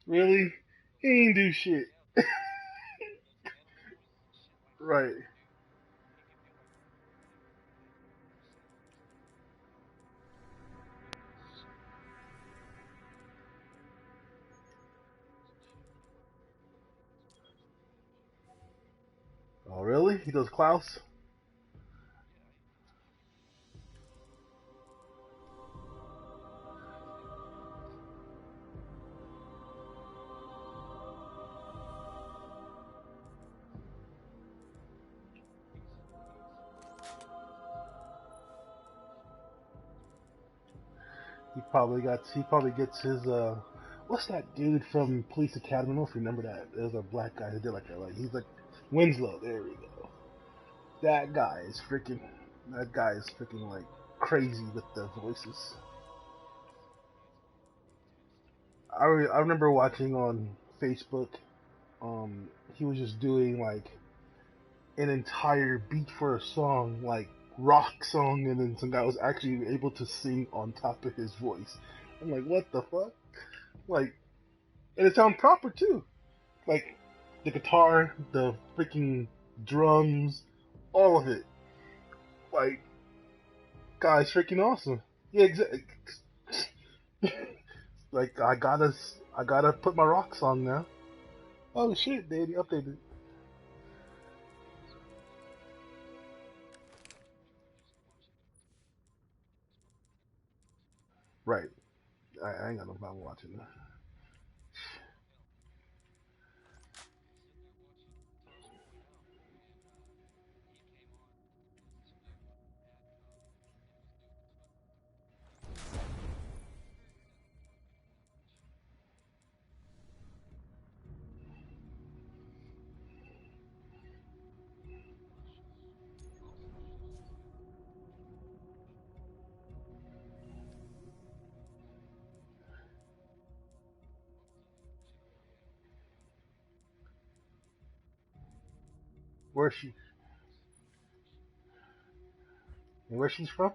Really? He ain't do shit. Right. Oh, really? He does Klaus? He probably gets his what's that dude from Police Academy? I don't know if you remember that. There's a black guy who did like he's like Winslow, there we go. That guy is freaking that guy is freaking like crazy with the voices. I remember watching on Facebook, he was just doing like an entire beat for a song, like rock song, and then some guy was actually able to sing on top of his voice. I'm like, what the fuck? Like, and it sounded proper too. Like the guitar, the freaking drums, all of it. Like, guy's freaking awesome. Yeah, exactly. Like I gotta put my rock song now. Oh shit, they updated. Right. I ain't got no problem watching that. Where she where she's from?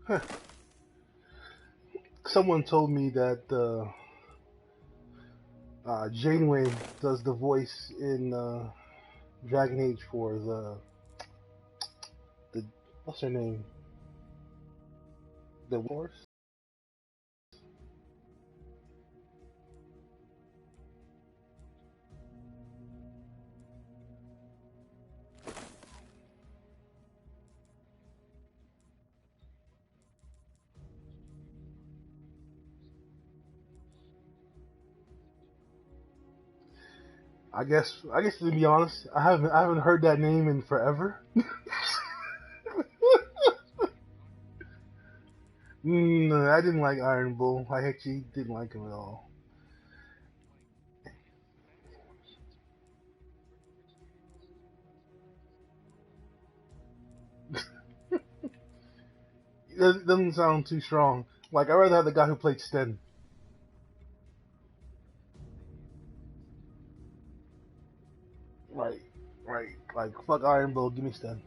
Huh. Someone told me that Janeway does the voice in Dragon Age for the what's her name? The horse. I guess to be honest, I haven't heard that name in forever. No, I didn't like Iron Bull. I actually didn't like him at all. It doesn't sound too strong. Like I'd rather have the guy who played Sten. Right, right. Like fuck Iron Bull, give me Sten.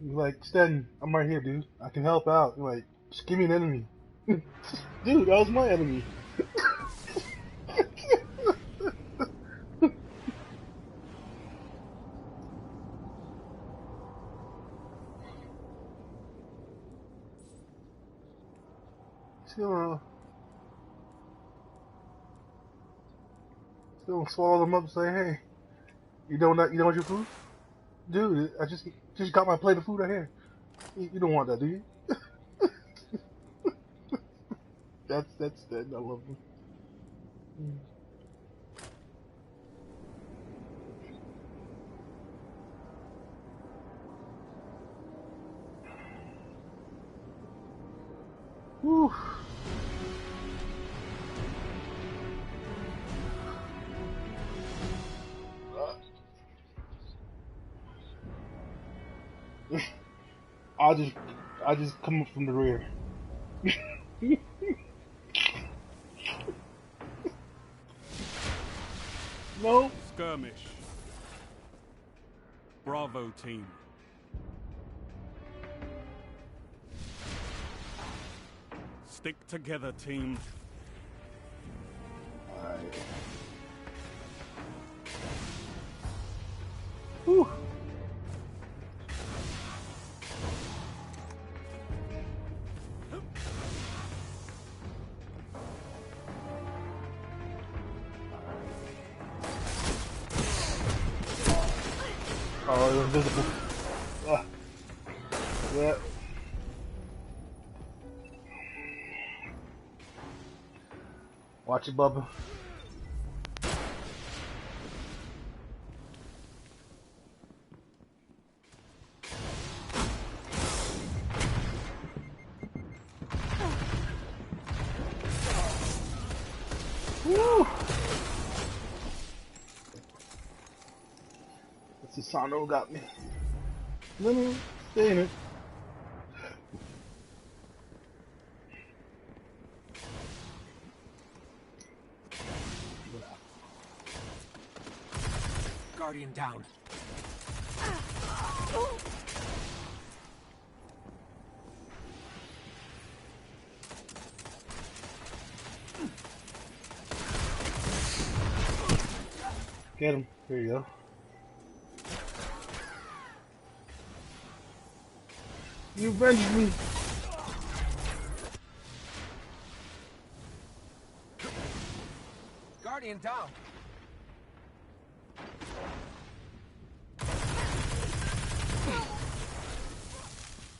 Like Sten, I'm right here, dude. I can help out. Like, just give me an enemy, dude. That was my enemy. Still, still swallow them up and say, hey, you don't want your food, dude. I just got my plate of food right here. You don't want that, do you? That's that. I love him. Whew. I'll just, I'll just come up from the rear. No. Skirmish. Bravo team. Stick together, team. Alright. Whew. Oh, they're invisible. Ah. Yeah. Watch it, Bubba. Woo! Susano got me. No, stay in it. Guardian down. Get him. There you go. You avenged me. Guardian down.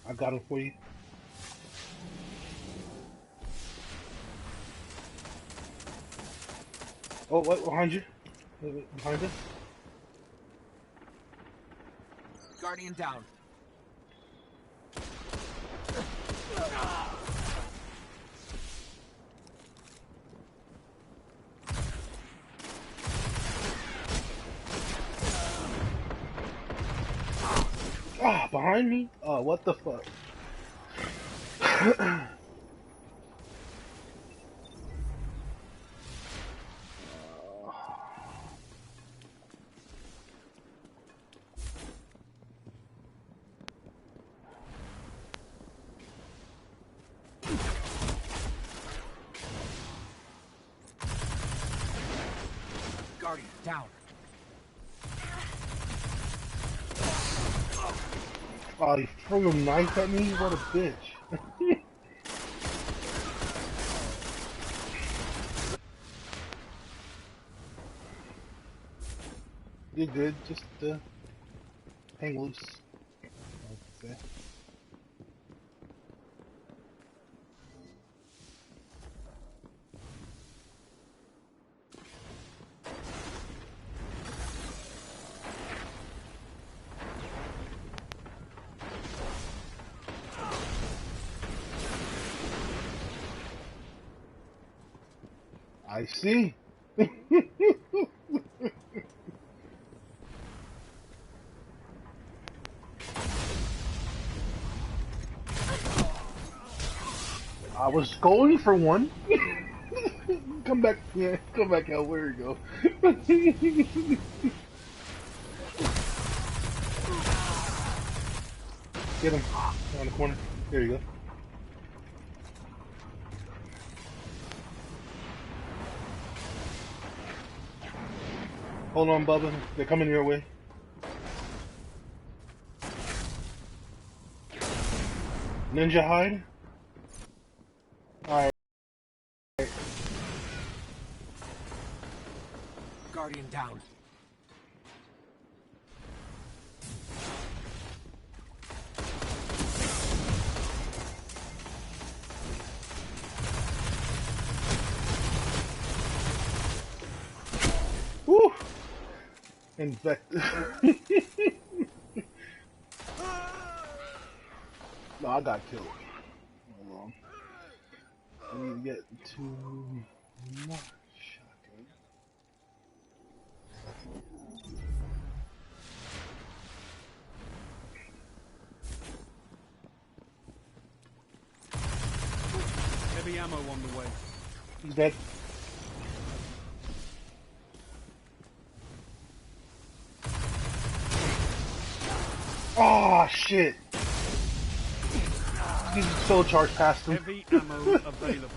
I got him for you. Oh, what? Behind you? Behind us? Guardian down. Ah, behind me? Oh, what the fuck? Guardian down. Oh, he threw a knife at me? What a bitch. You're good, just hang loose. Okay. I see. I was going for one. Come back, yeah, come back out. Where you go? Get him on the corner. There you go. Hold on, Bubba. They're coming your way. Ninja hide. Alright. Guardian down. Woo! Infected. No, I got killed. Hold on. I need to get to my shotgun. ammo on the way. He's dead. Oh shit! He's so charged past him. Heavy ammo available.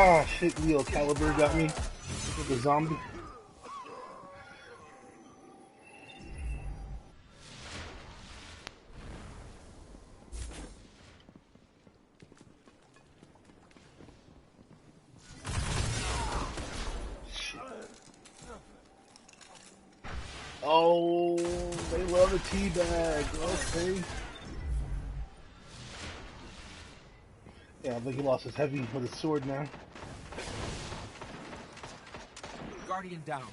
Ah shit, Leo Caliber got me with the zombie. Shit. Oh, they love a teabag. Okay. Yeah, I think he lost his heavy with his sword now. Guardian down.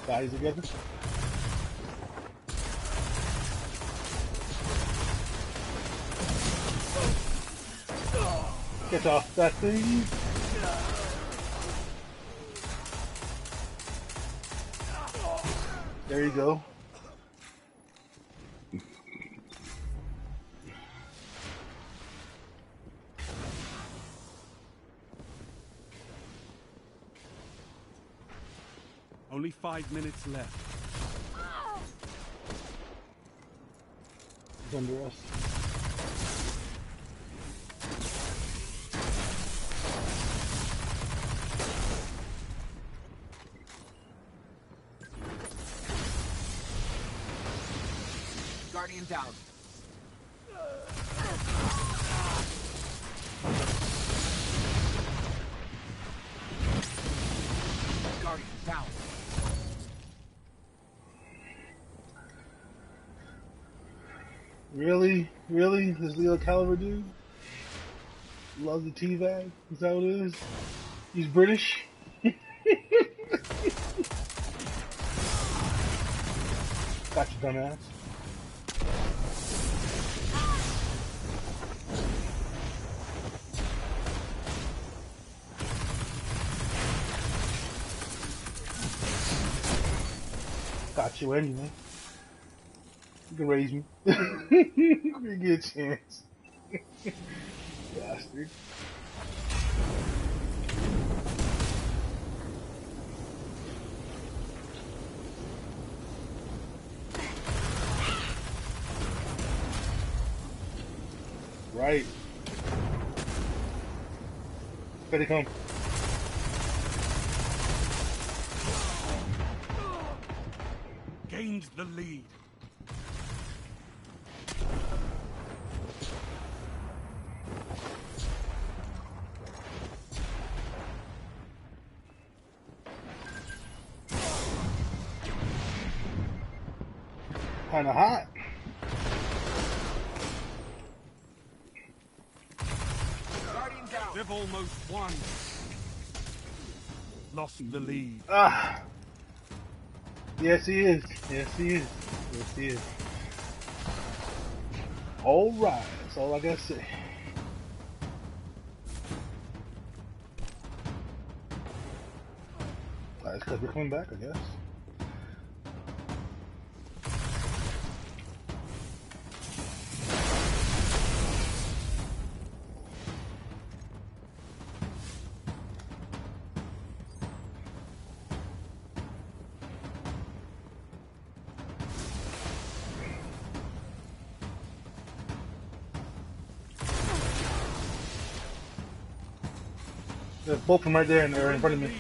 Guys together. Get off that thing. There you go. Only 5 minutes left. He's under us. Guardian down. Guardian down. Really? Really? This Leo Caliber dude? Loves the teabag? Is that what it is? He's British? Gotcha, dumbass. Got you anyway. You can raise me. You get a chance. Bastard. Right. Better come. Gained the lead. Kinda hot. Guardian down. They've almost won. Lost the lead. Ah. Yes, he is. Yes, he is. Yes, he is. All right. That's all I gotta say. That's because we're coming back, I guess. There's both of them right there and they're in front of me.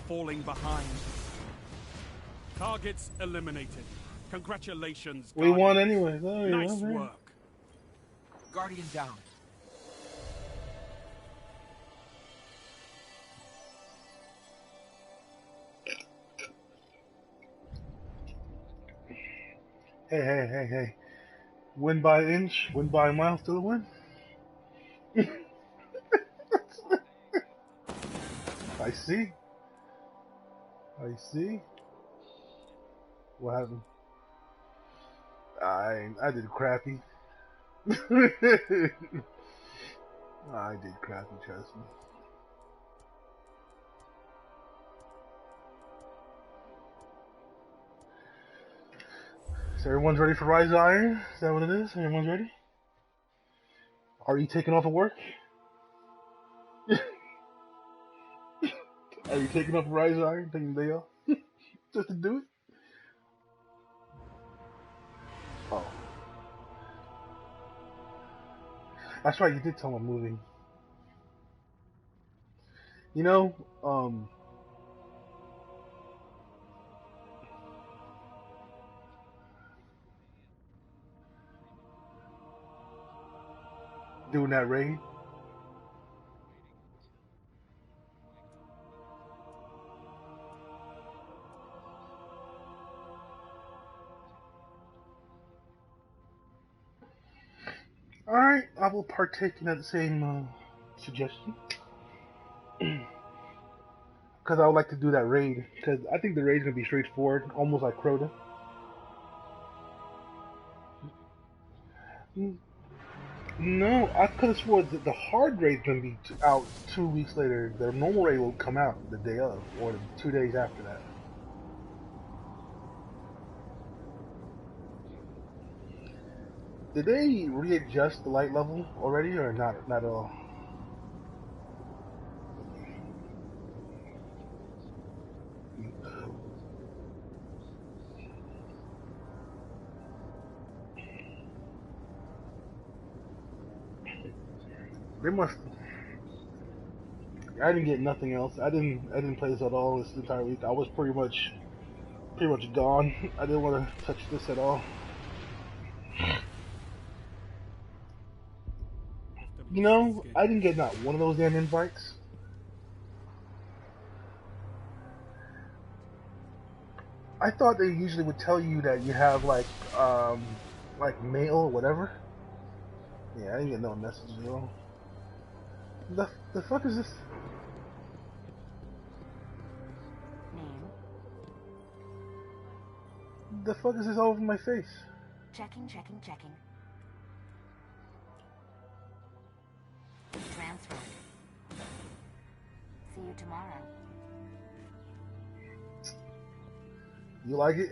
falling behind. Targets eliminated. Congratulations, We won Guardians. anyway. Oh, yeah, Nice okay. work. Guardian down. Hey. Win by inch, win by a mile, still a win. I see. What happened? I did crappy. I did crappy, trust me. So everyone's ready for Rise of Iron? Is that what it is? Everyone's ready? Are you taking off of work? Are you taking off Rise of Iron? Taking the day off? Just to do it? Oh. That's right, you did tell me I'm moving. You know, doing that raid. Alright, I will partake in that same suggestion. Because I would like to do that raid. Because I think the raid's going to be straightforward, almost like Crota. No, I could have swore that the hard raid's going to be out 2 weeks later. The normal raid will come out the day of, or 2 days after that. Did they readjust the light level already, or not at all? They must. I didn't get nothing else. I didn't play this at all this entire week. I was pretty much gone. I didn't want to touch this at all. You know, I didn't get not one of those damn invites. I thought they usually would tell you that you have like mail or whatever. Yeah, I didn't get no messages at all. The fuck is this? Name. The fuck is this all over my face? Checking. Transferred. See you tomorrow. You like it?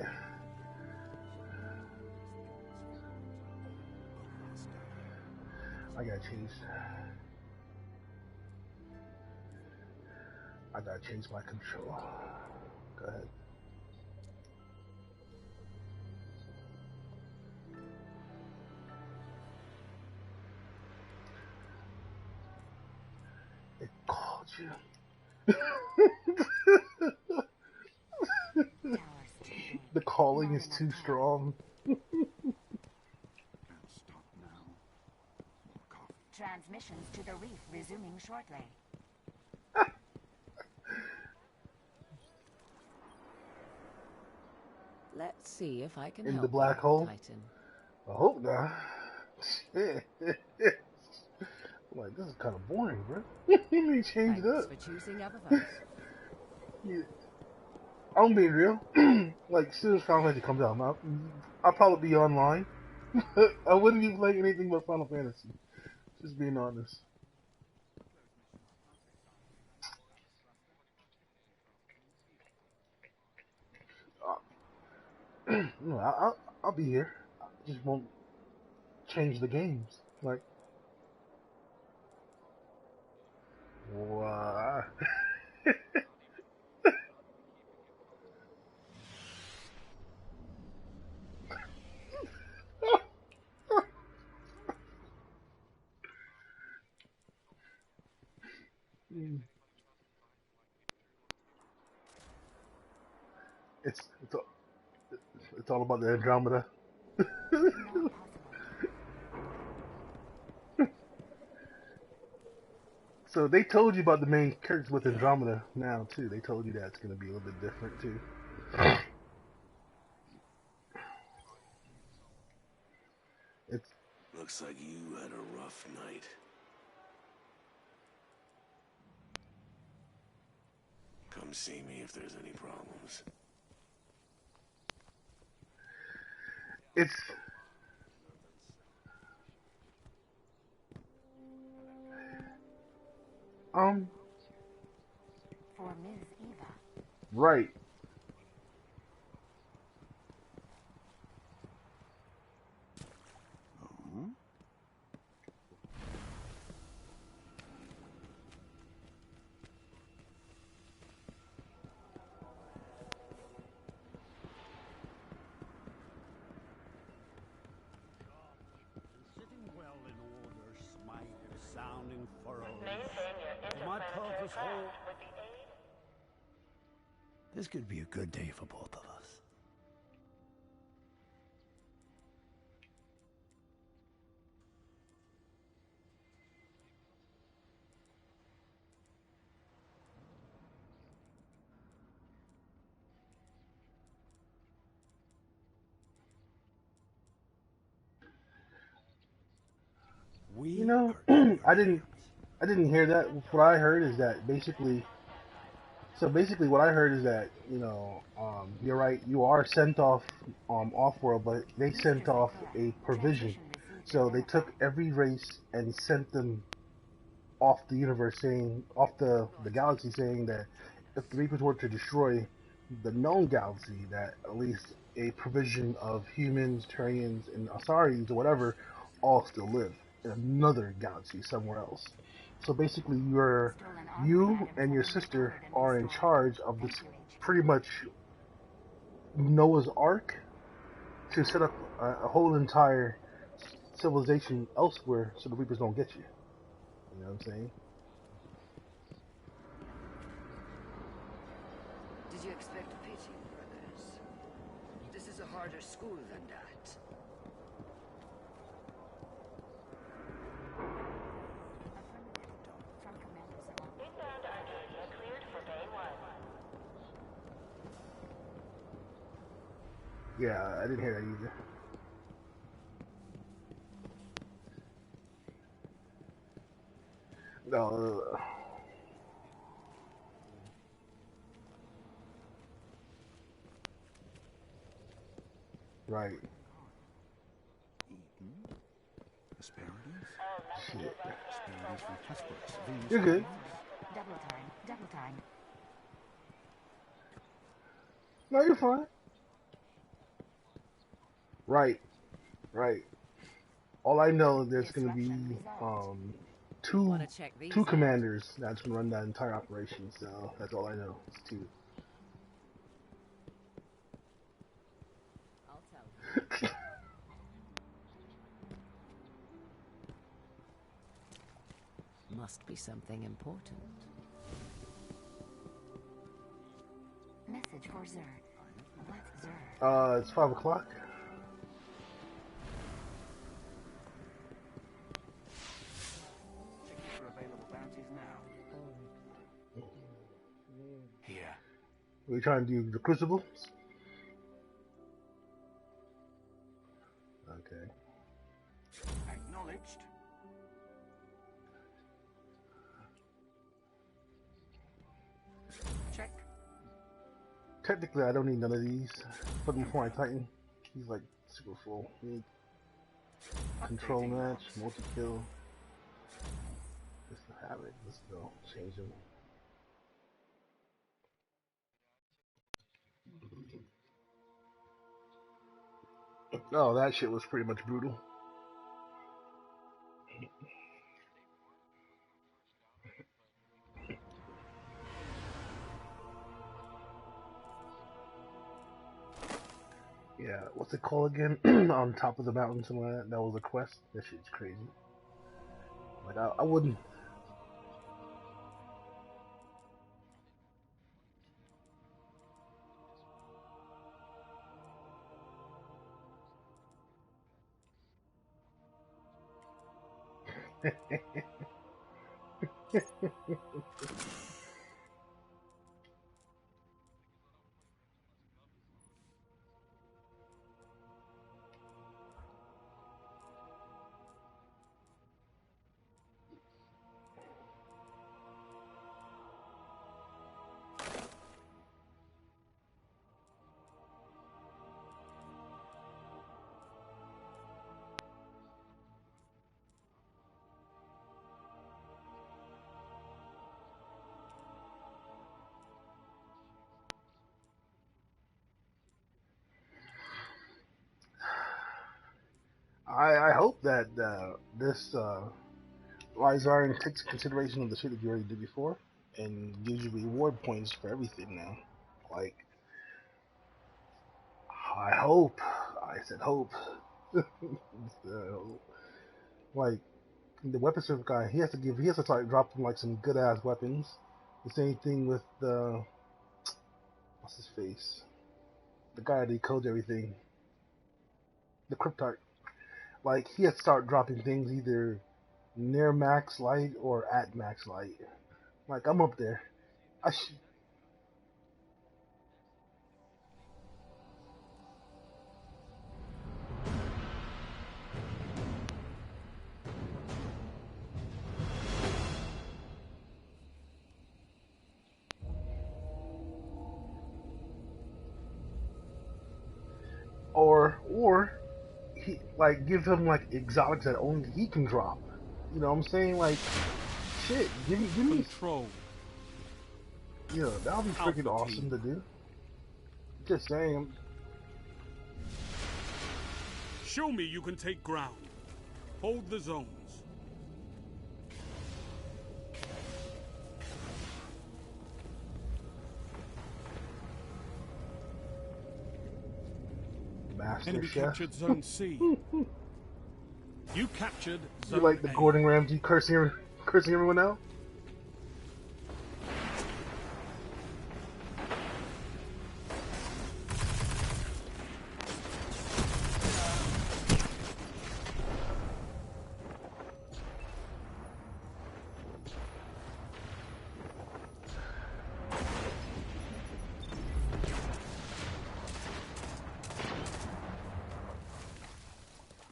I gotta change. I gotta change my control. Go ahead. It called you. The calling is too strong. Transmissions to the reef resuming shortly. Let's see if I can In help the black you, hole? Titan. I hope not. I'm like, this is kind of boring, bro. You changed it Thanks up. for choosing Otherverse. Yeah. I'm being real. Like, as soon as Final Fantasy comes out, I'll probably be online. I wouldn't be playing anything but Final Fantasy. Just being honest. No, I'll be here. I just won't change the games. Like, what? It's all, it's all about the Andromeda. Not possible. So they told you about the main characters with Andromeda now too. They told you that it's gonna be a little bit different too. It's Looks like you had a rough night. Come see me if there's any problems. it's For Ms. Eva. right. Sitting well in order, smiling, sounding furrows. For my purpose hold. This could be a good day for both of us. We You know, are in your I didn't hands. I didn't hear that. What I heard is that basically what I heard is that, you're right, you are sent off world, but they sent off a provision. So they took every race and sent them off the universe, saying off the galaxy, saying that if the Reapers were to destroy the known galaxy, that at least a provision of humans, Turians, and Asaris or whatever all still live in another galaxy somewhere else. So basically, you and your sister are in charge of this pretty much Noah's Ark to set up a whole entire civilization elsewhere, so the Reapers don't get you. You know what I'm saying? Did you expect a pity, brothers? This is a harder school than that. From Commander Zimmer. Inbound Arcadia cleared for Bay 1. Yeah, I didn't hear that either. No, right. Asparagus? Shit. Asparagus from Hesperus. Venus You're from good. Mars. Double time. Double time. No, you're fine. Right, right. All I know is there's gonna be two Want to check these two out? commanders that's gonna run that entire operation. So that's all I know. It's two. I'll tell you. Must be something important. Message for Zerd. What's Zerd? It's 5 o'clock. Checking for available bounties now. Here. We're trying to do the Crucible. Okay. Acknowledged. Check. Technically, I don't need none of these. Put them before my Titan. He's like super full. Need control Updating match, logs. multi-kill. Just to have it. Let's go. Change them. Oh, that shit was pretty much brutal. Yeah, what's it called again? On top of the mountain, something like that. That was a quest. That shit's crazy. Like I wouldn't. I hope that this Rise Iron takes consideration of the shit that you already did before and gives you reward points for everything now. Like, I hope. I said hope. So, like, the weapon server guy, he has to start dropping like some good ass weapons. The same thing with the what's his face, the guy that decodes everything, the Cryptart. Like, he has to start dropping things either near max light or at max light. Like, I'm up there. I sh- or he like give him like exotics that only he can drop. You know what I'm saying? Like, shit, give me. Control. Yeah, that would be freaking Alpha awesome team. to do. Just saying. Show me you can take ground. Hold the zones. Master Enemy Chef. captured Zone C. You captured You Zone like the A. Gordon Ramsay cursing everyone out?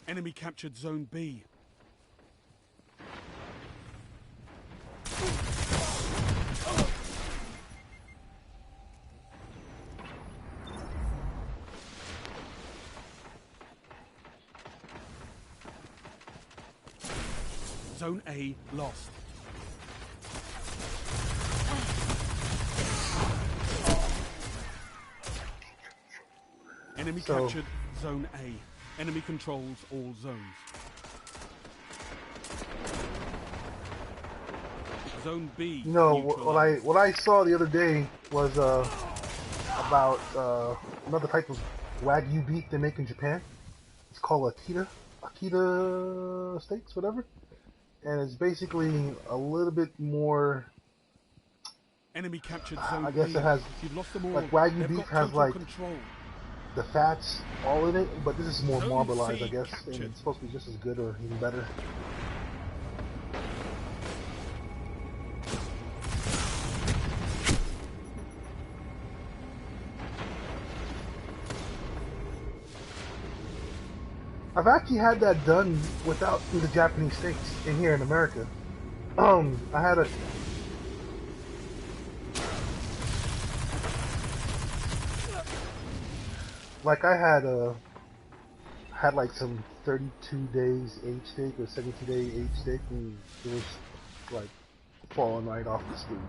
Enemy captured Zone B. Zone A lost. Enemy captured Zone A. Enemy controls all zones. Zone B. You know neutralized. what I saw the other day was about another type of Wagyu beef they make in Japan. It's called Akita steaks, whatever. And it's basically a little bit more. Enemy captured Zone I guess B. it has You've lost them all. like Wagyu They've beef got has total like control. the fats all in it, but this is more Zone marbleized, C I guess, captured. and it's supposed to be just as good or even better. I've actually had that done without the Japanese steaks in here in America. I had a like I had like some 32 days aged steak or 72-day aged steak, and it was like falling right off the spoon.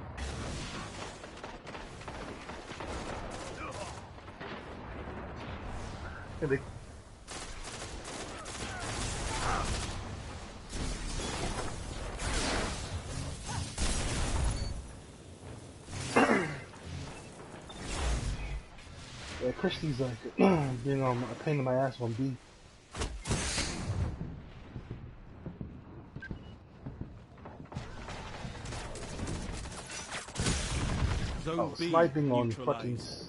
And they yeah, Christie's like being a pain in my ass on beef. Zone B Sniping on fucking. neutralized.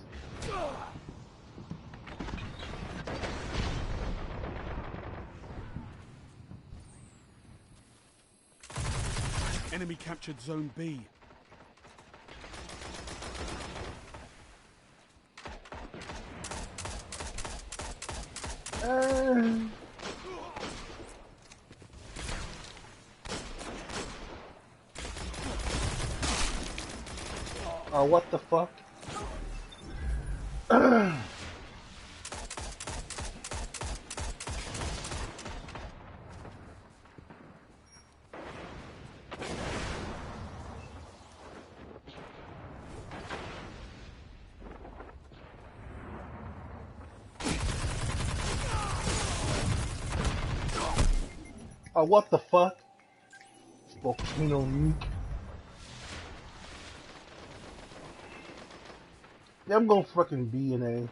Enemy captured Zone B. What the fuck? What the fuck? Volcano nuke. Yeah, I'm going fucking B and A.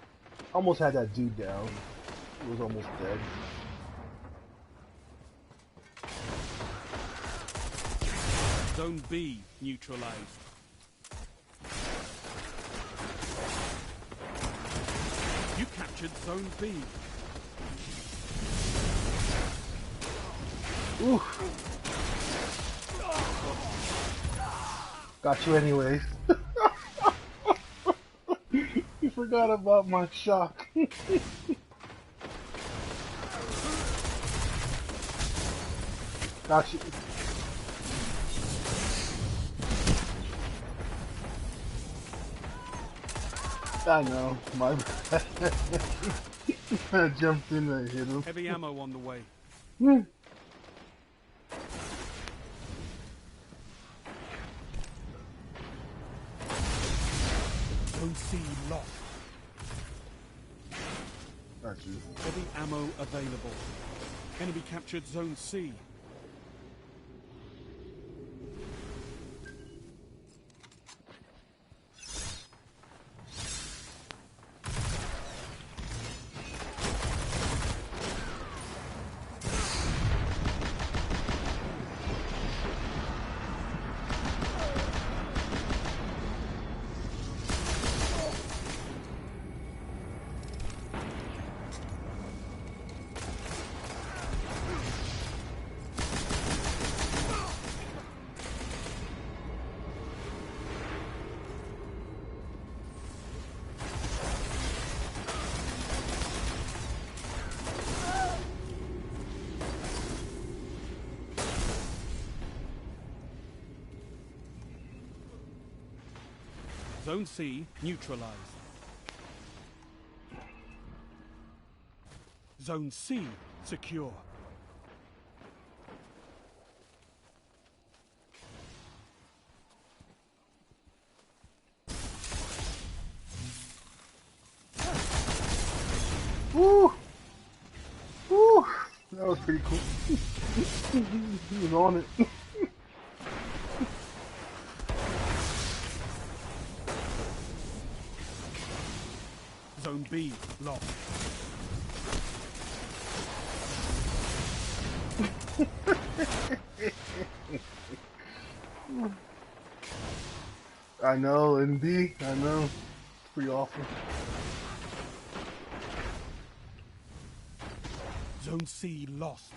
Almost had that dude down. He was almost dead. Zone B neutralized. You captured Zone B. Oof. Got you anyways. You forgot about my shock. Got you. I know, my bad. I jumped in and hit him. Heavy ammo on the way. Zone C lost. Got you. Heavy ammo available. Enemy captured Zone C. Zone C neutralized. Zone C secure. Woo! Woo! That was pretty cool. He was on it. Zone B lost. I know, and B, I know. It's pretty awful. Zone C lost.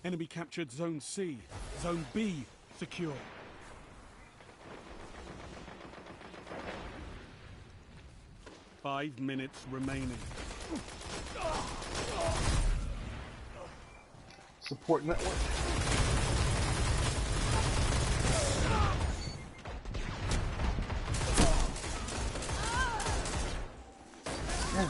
Enemy captured Zone C. Zone B secure. Five minutes remaining. Support network. Yeah.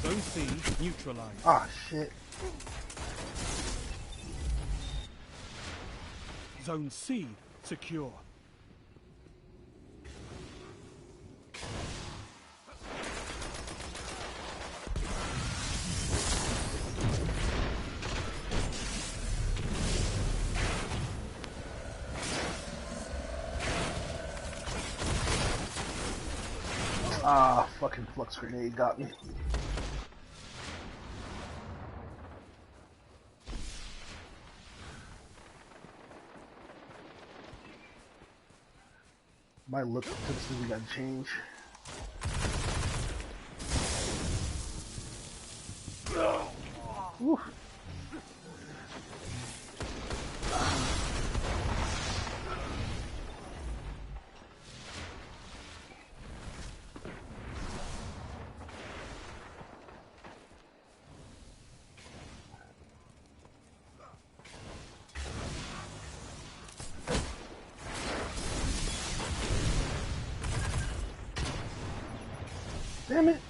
Zone C neutralized. Ah, shit. Zone C secure. Ah, fucking flux grenade got me. My look to this movie got to change. Woo. Damn it.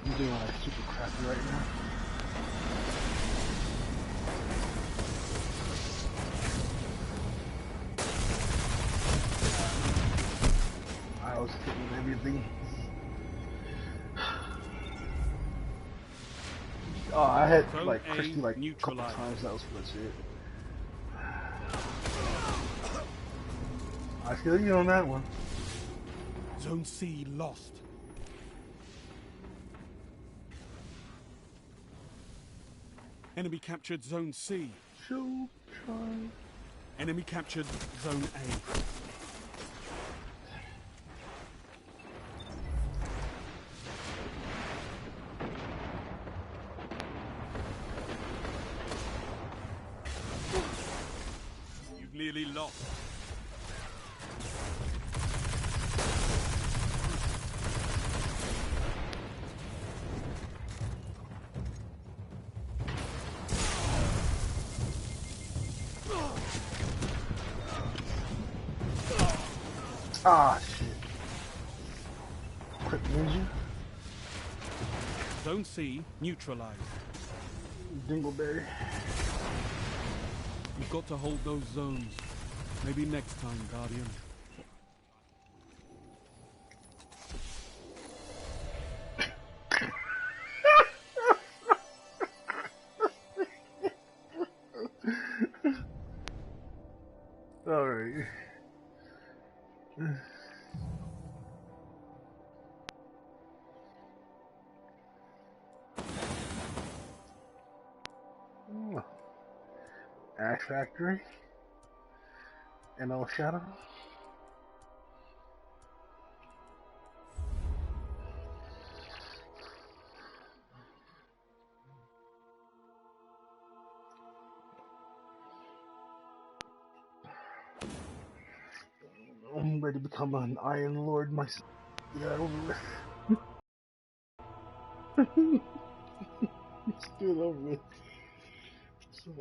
I'm doing like super crappy right now. I was hitting everything. Oh, I had like Christy like a couple times. That was legit. I feel you on that one. Zone C lost. Enemy captured Zone C. Enemy captured Zone A. You've nearly lost. Ah, shit. Quick ninja. Zone C neutralized. Dingleberry. You've got to hold those zones. Maybe next time, Guardian. Alright. Ash Factory. NL Shadow. I'm ready to become an Iron Lord myself. Yeah, over with. Let's get over with. So.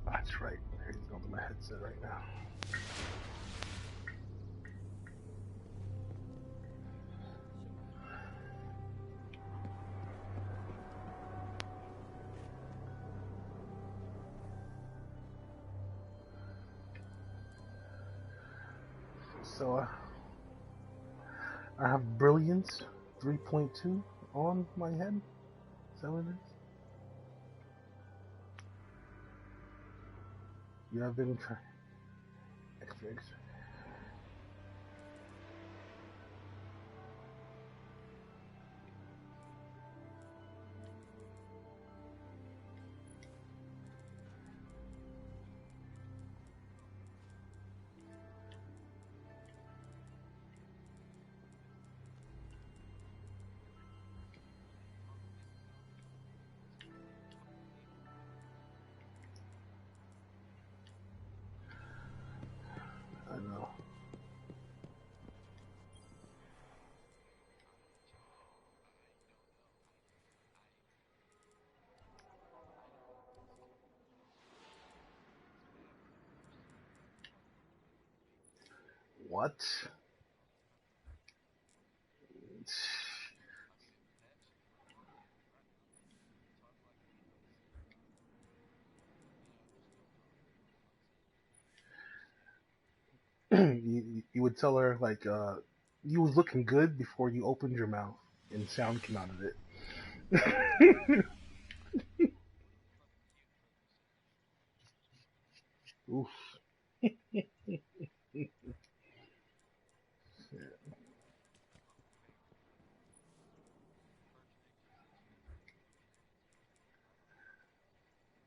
That's right. He's going to my headset right now. So I have Brilliance 3.2 on my head. Is that what it is? You have been trying. X-rays. What? You would tell her like you was looking good before you opened your mouth and sound came out of it. Oof.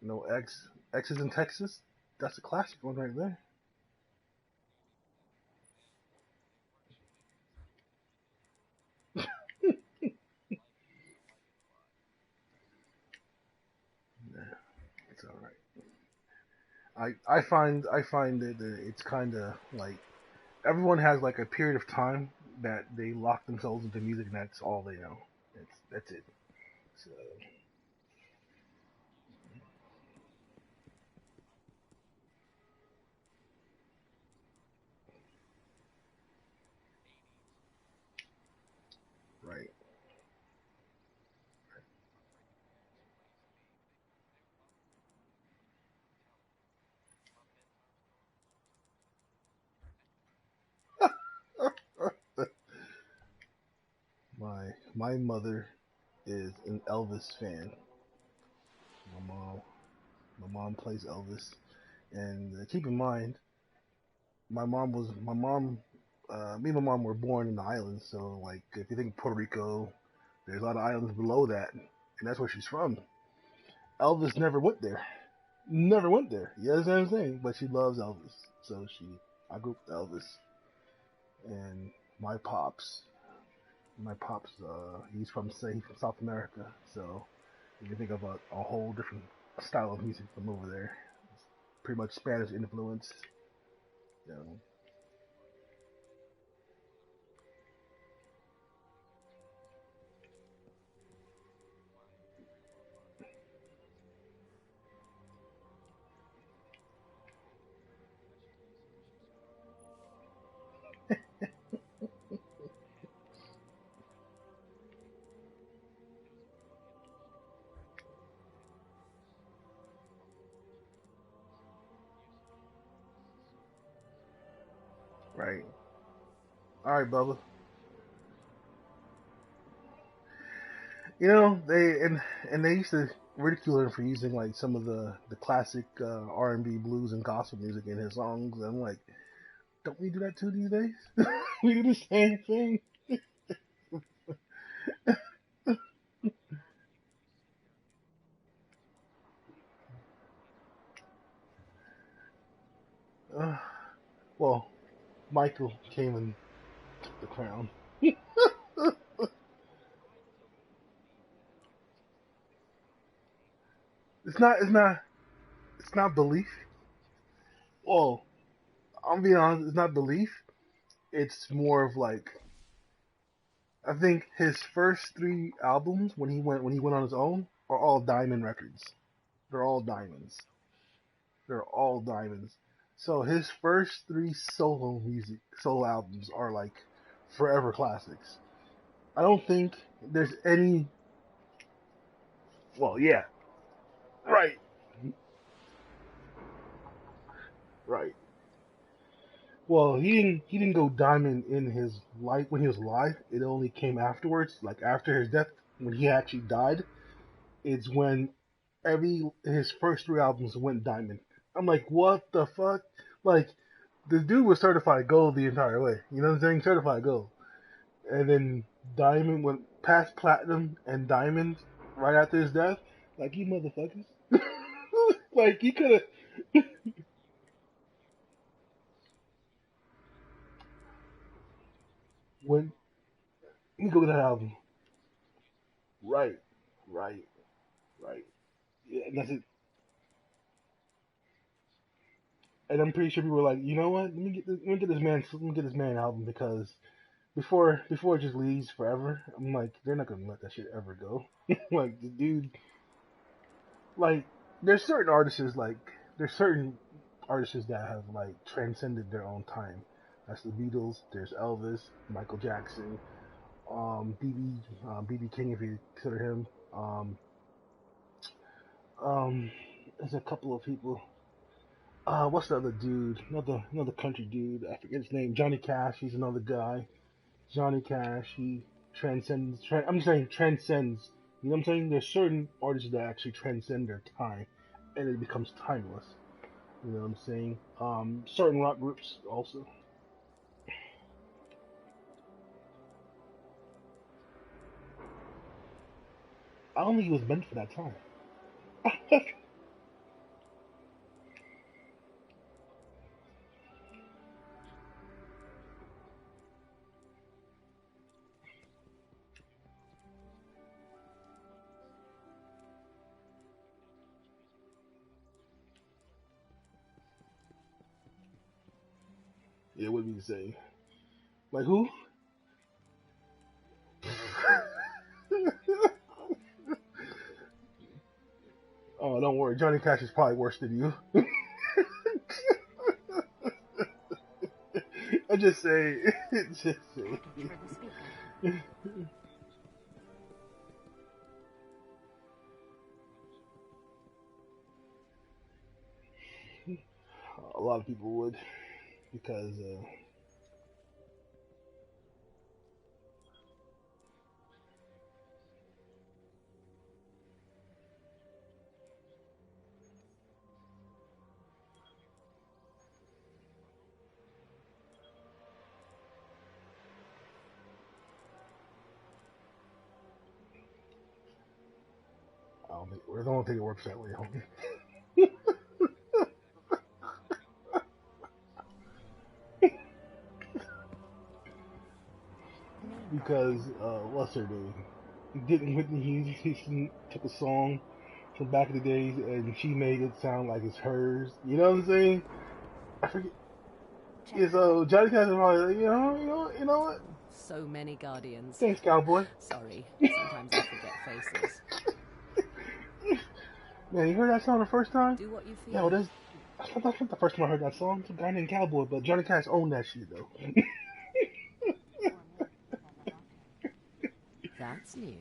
No X. X is in Texas. That's a classic one right there. Yeah, it's all right. I find that it's kind of like everyone has like a period of time that they lock themselves into music and that's all they know. That's it. So right, my mother is an Elvis fan. My mom my mom plays Elvis, and keep in mind my mom. Me and my mom were born in the islands, so like if you think Puerto Rico, there's a lot of islands below that, and that's where she's from. Elvis never went there. Never went there. You understand what I'm saying? But she loves Elvis. So I grew up with Elvis. And my pops, he's from, say, he's from South America. So you can think of a whole different style of music from over there. It's pretty much Spanish influence. You know, right. All right, Bubba. You know and they used to ridicule him for using like some of the classic R&B, blues, and gospel music in his songs. And I'm like, don't we do that too these days? We do the same thing. Uh, well, Michael came and took the crown. It's not. It's not. It's not belief. Well, I'm being honest. It's not belief. It's more of like I think his first three albums when he went on his own are all diamond records. They're all diamonds. They're all diamonds. So his first three solo albums are like forever classics. I don't think there's any. Well, yeah, right, right. Well, he didn't go diamond in his life when he was alive. It only came afterwards, like after his death, when he actually died. It's when every his first three albums went diamond. I'm like, what the fuck? Like, the dude was certified gold the entire way. You know what I'm saying? Certified gold, and then diamond went past platinum and diamond right after his death. Like, you motherfuckers. Like, he could have. When you go to that album, right, right, right. Yeah, and that's it. And I'm pretty sure people were like, you know what? Let me get this man an album because before it just leaves forever. I'm like, they're not gonna let that shit ever go. Like the dude, like there's certain artists that have like transcended their own time. That's the Beatles. There's Elvis, Michael Jackson, BB King if you consider him. Um, there's a couple of people. What's the other dude? Another country dude. I forget his name. Johnny Cash. He's another guy. Johnny Cash. He transcends. I'm saying transcends. You know what I'm saying? There's certain artists that actually transcend their time, and it becomes timeless. You know what I'm saying? Certain rock groups also. I don't think he was meant for that time. Yeah, what did you say? Like who? Oh, don't worry. Johnny Cash is probably worse than you. I just say, just say. A lot of people would because I don't think it works that way, homie. Because what's her name? Didn't Whitney Houston took a song from back in the days and she made it sound like it's hers? You know what I'm saying? I forget. Yeah, so Johnny Cash is probably like, you know what? So many guardians. Thanks, cowboy. Sorry, sometimes I forget faces. Man, you heard that song the first time? Do what you feel. Yeah, well, that's not the first time I heard that song. It's a guy named Cowboy, but Johnny Cash owned that shit though. That's new.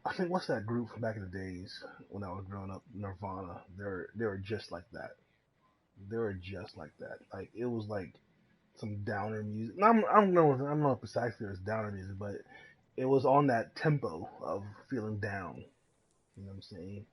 I think what's that group from back in the days when I was growing up? Nirvana. They were just like that. They were just like that. Like it was like some downer music. I don't know if precisely it was downer music, but it was on that tempo of feeling down. You know what I'm saying?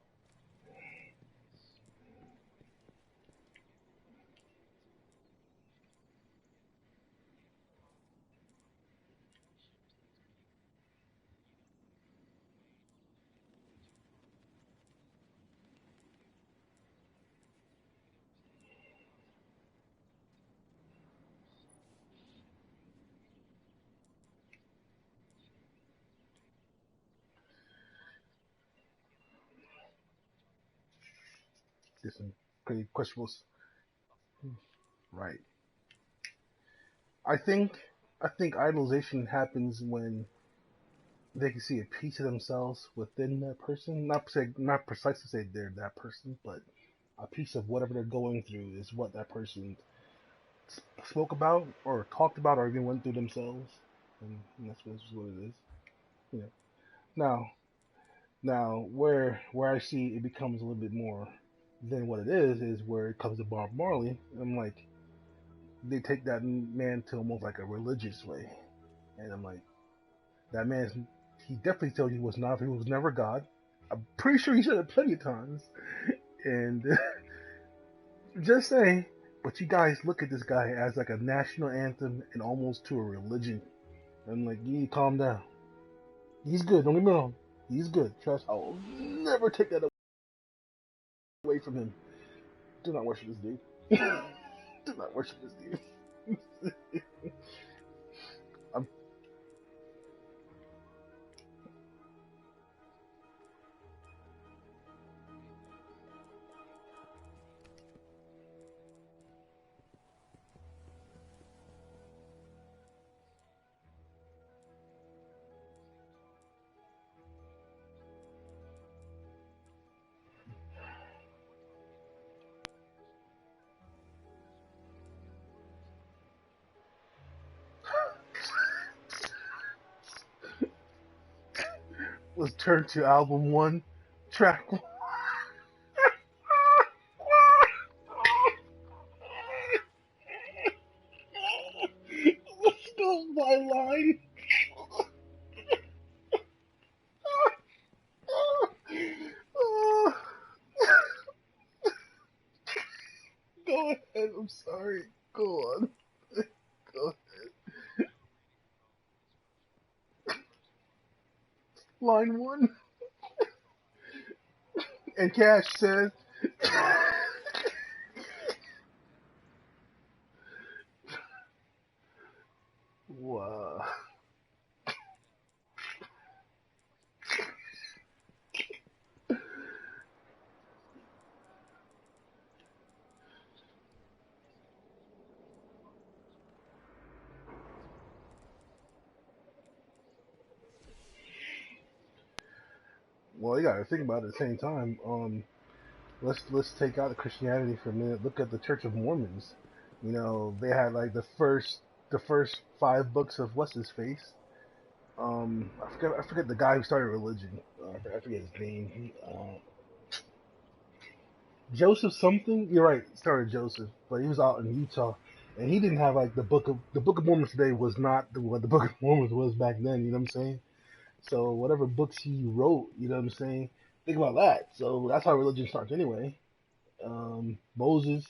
There's some pretty questionable. Right. I think I think idolization happens when they can see a piece of themselves within that person. Not precisely say they're that person, but a piece of whatever they're going through is what that person spoke about or talked about or even went through themselves, and that's what it is. You know. Now, where I see it becomes a little bit more than what it is where it comes to Bob Marley. I'm like, they take that man to almost like a religious way, and I'm like, that man's he definitely told you he was never God. I'm pretty sure he said it plenty of times, and just saying. But you guys look at this guy as like a national anthem and almost to a religion. I'm like, you need to calm down. He's good. Don't get me wrong. He's good. Trust. I'll never take that away from him. Do not worship this dude. Do not worship this dude. Let's turn to album 1, track 1. Let's go by line. Go ahead. I'm sorry. Go on. Go ahead. Line 1. And Cash says, wow. Well, you gotta think about it at the same time. Let's take out the Christianity for a minute. Look at the Church of Mormons. You know, they had like the first 5 books of what's his face. I forget the guy who started religion. I forget his name. Joseph something. You're right. Started Joseph, but he was out in Utah, and he didn't have like the Book of Mormon today was not what the Book of Mormon was back then. You know what I'm saying? So whatever books he wrote, you know what I'm saying? Think about that. So that's how religion starts anyway. Moses,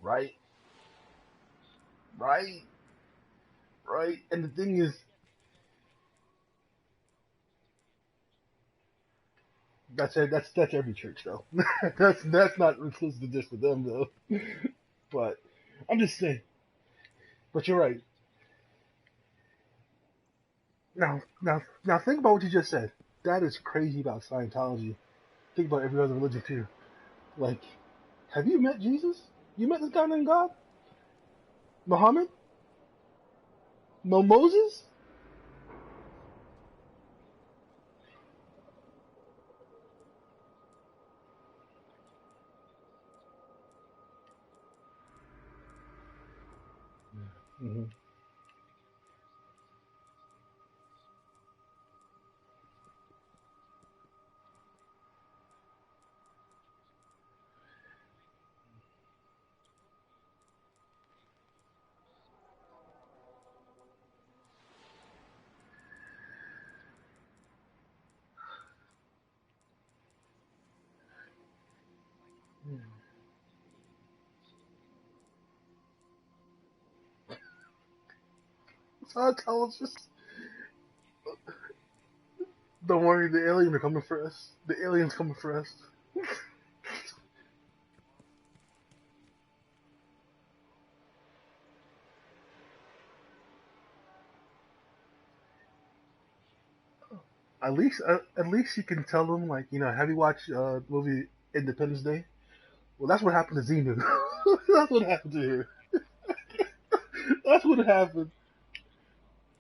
right, right, right. And the thing is, that's it. That's every church though. That's not exclusive just for them though. But I'm just saying. But you're right. Now think about what you just said. That is crazy about Scientology. Think about every other religion too. Like, have you met Jesus? You met this guy named God? Muhammad? Moses? Hmm. Scientologists. Don't worry, the aliens are coming for us. The aliens coming for us. At least you can tell them, like, have you watched the movie Independence Day? Well, that's what happened to Xenu. That's what happened to her. That's what happened.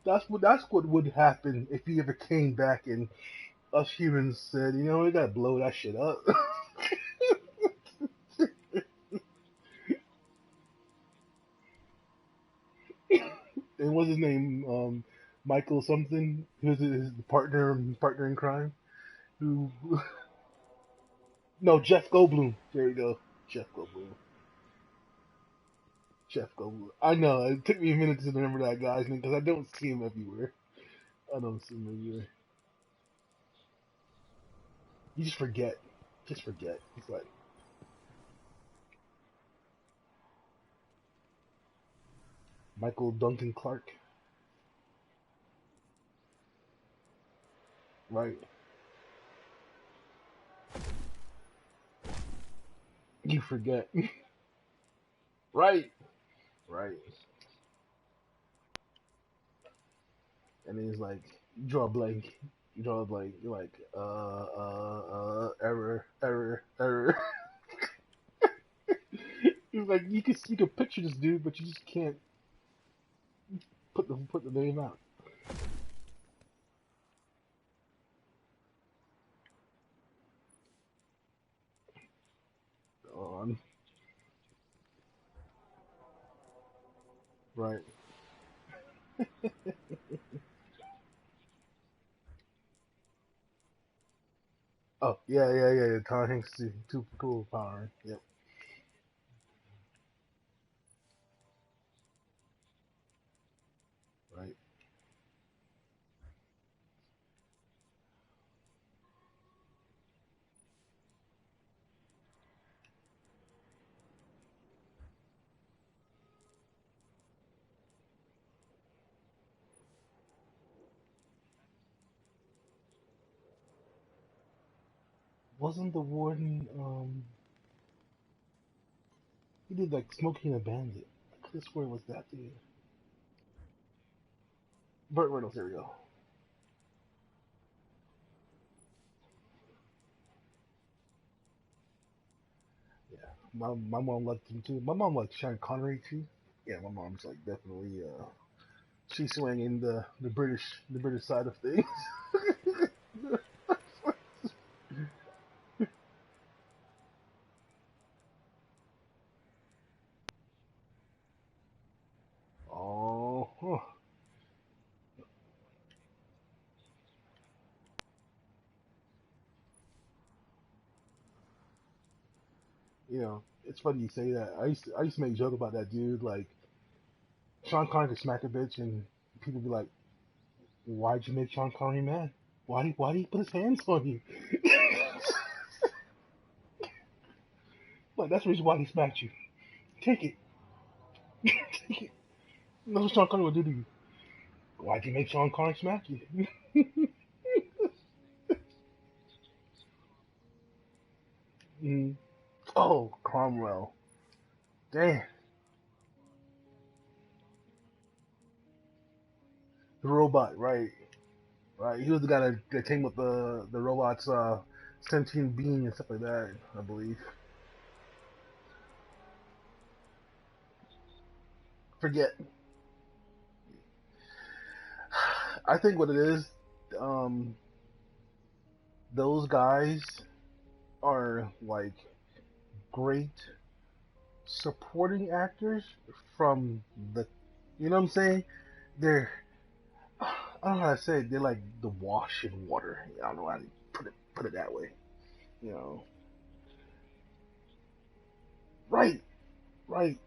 That's what would happen if he ever came back and us humans said, we gotta blow that shit up. And what's his name? Michael something. Who's his partner in crime? Who? No, Jeff Goldblum. There you go, Jeff Goldblum. Jeff Goldblum. I know it took me a minute to remember that guy's name because I don't see him everywhere. I don't see him everywhere. You just forget. Just forget. He's like Michael Duncan Clark. Right. You forget. Right. Right. And then he's like, you draw a blank. You draw a blank. You're like, error, error, error. He's like, you can picture this dude, but you just can't put the name out. On. Right. Oh, yeah. Tom Hanks too cool power. Yep. Right. Wasn't the warden he did like Smoking a Bandit. I could have sworn it was that dude. Burt Reynolds, there we go. Yeah. My mom liked him too. My mom liked Sean Connery too. Yeah, my mom's like definitely she's swinging the British side of things. Oh, huh. You know, it's funny you say that. I used to make a joke about that dude. Like Sean Connery could smack a bitch, and people be like, "Why'd you make Sean Connery mad? Why did he put his hands on you?" Like that's the reason why he smacked you. Take it, take it. That's what Sean Connery would do to you. Why'd you make Sean Connery smack you? Mm. Oh, Cromwell. Damn, the robot, right? Right. He was the guy that came with the robot's sentient being and stuff like that. I believe. Forget. I think what it is, um, those guys are like great supporting actors from the, you know what I'm saying? They're, I don't know how to say it. They're like the wash in water. I don't know how to put it that way. You know, right, right.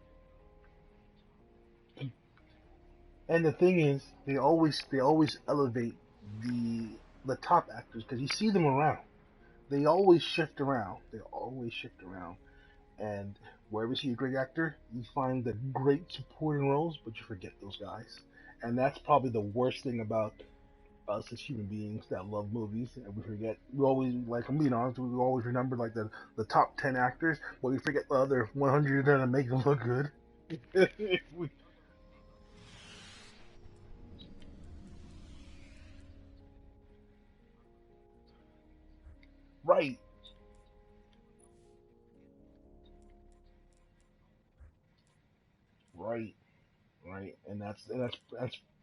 And the thing is, they always elevate the top actors because you see them around. They always shift around. They always shift around. And wherever you see a great actor, you find the great supporting roles, but you forget those guys. And that's probably the worst thing about us as human beings that love movies, and we forget. We always, like, I'm being honest, we always remember like the top 10 actors, but we forget the other 100 that make them look good. Right, right, right, and that's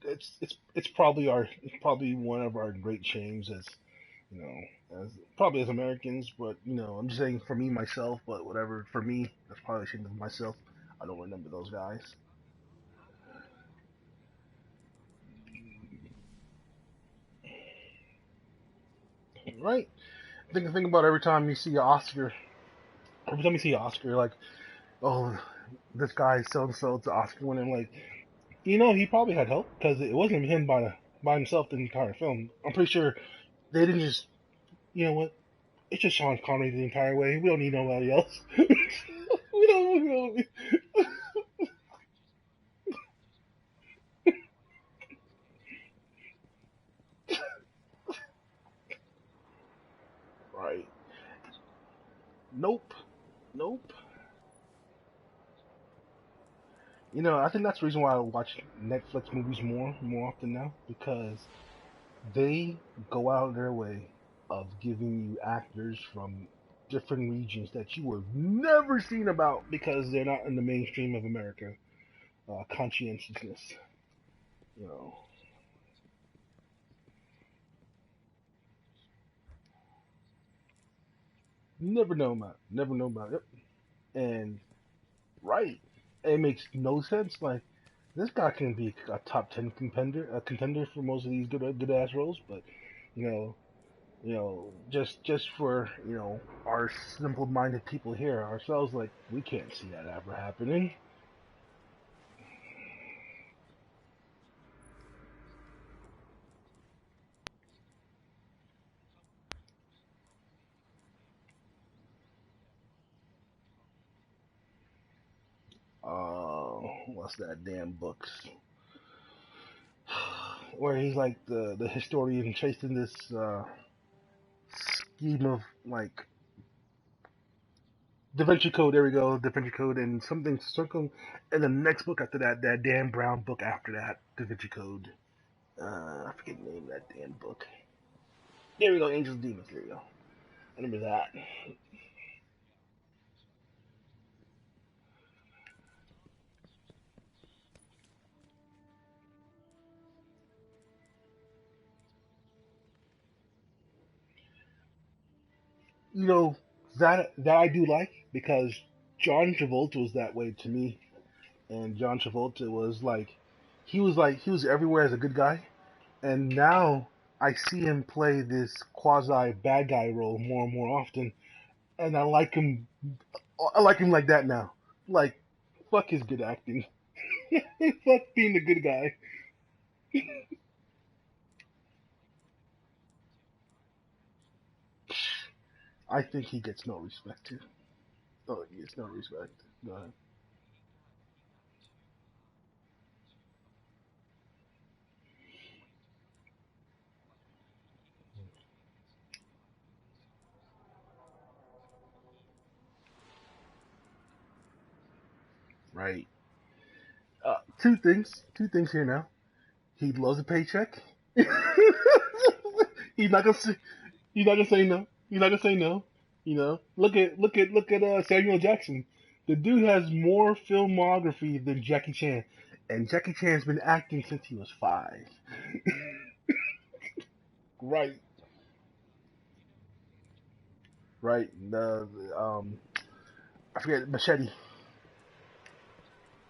it's probably one of our great shames as you know, as probably as Americans, but I'm just saying for me myself, but whatever for me, that's probably a shame of myself. I don't remember those guys. Right? Think about every time you see an Oscar. Every time you see an Oscar, like, oh, this guy so and so, it's an Oscar winner. Like, he probably had help because it wasn't him by himself the entire film. I'm pretty sure they didn't just, you know what? It's just Sean Connery the entire way. We don't need nobody else. We don't. Right? Nope. Nope. I think that's the reason why I watch Netflix movies more often now because they go out of their way of giving you actors from different regions that you would never seen about because they're not in the mainstream of America. Conscientiousness, you know. Never know about it. And right, it makes no sense. Like This guy can be a top 10 contender for most of these good ass roles, but you know, just for our simple-minded people here ourselves, like we can't see that ever happening. What's that damn books? Where he's like the historian chasing this scheme of like Da Vinci Code. There we go, Da Vinci Code, and something circling. And the next book after that, that Dan Brown book after that, Da Vinci Code. I forget the name of that damn book. There we go, Angels and Demons. There we go. I remember that. That I do like because John Travolta was that way to me, and John Travolta was like he was everywhere as a good guy, and now I see him play this quasi bad guy role more and more often, and I like him. I like him like that now. Like, fuck his good acting. Fuck being the good guy. I think he gets no respect too. Oh, he gets no respect. Go ahead. Right. Two things here now. He loves a paycheck. he's not gonna say, he's not gonna say no. He's not gonna say no. Look at Samuel Jackson. The dude has more filmography than Jackie Chan, and Jackie Chan's been acting since he was 5. Right, right. I forget Machete.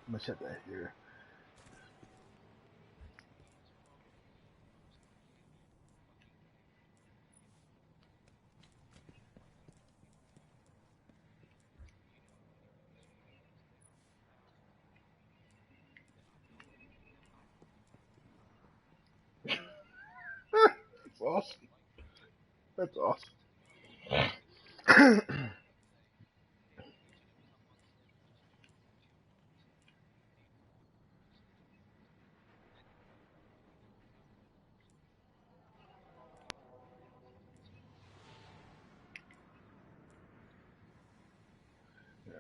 Yeah. That's awesome. That's awesome.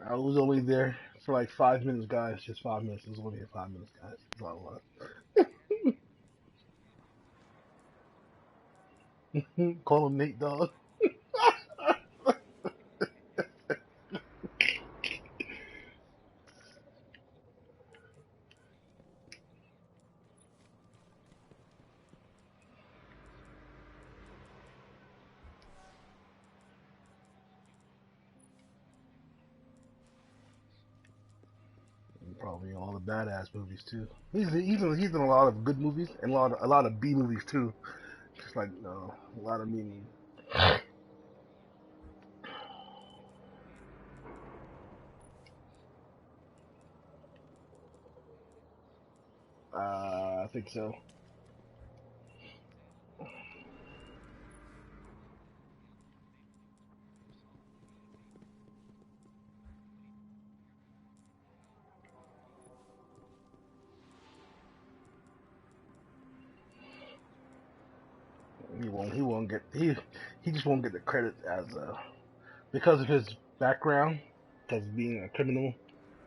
I was only there for like 5 minutes, guys. Just 5 minutes. It was only 5 minutes, guys. That's all it was. Call him Nate Dogg. Probably all the badass movies too. He's in a lot of good movies and a lot of B movies too. Just like a lot of meaning. I think so. He just won't get the credit as because of his background, because being a criminal,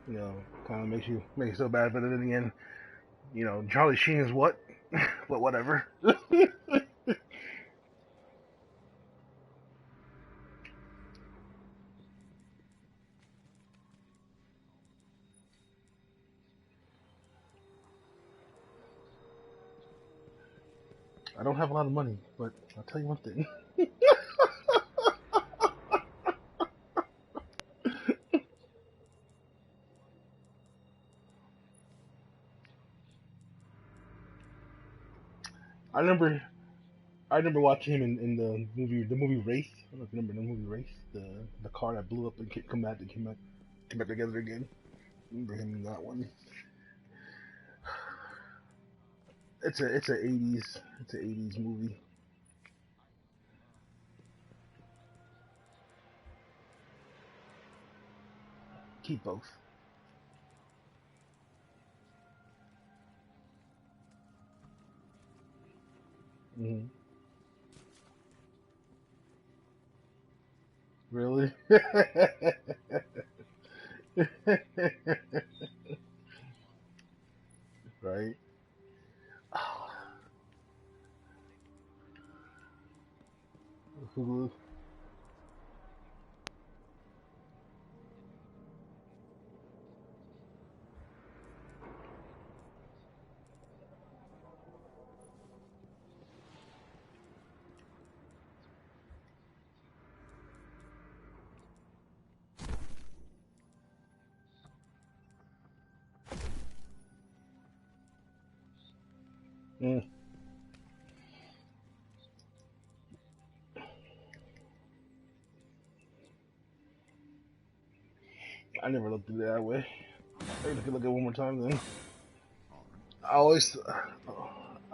kind of makes you so bad. But then in the end, Charlie Sheen is what, but whatever. I don't have a lot of money, but I'll tell you one thing. I remember I remember watching him in the movie Race. I don't know if you remember the movie Race, the car that blew up and came back together again. I remember him in that one. It's a 80s movie. Keep both. Hmm. Really? Right. Hulu. Mm. I never looked at it that way. Maybe I could look at it one more time then. I always,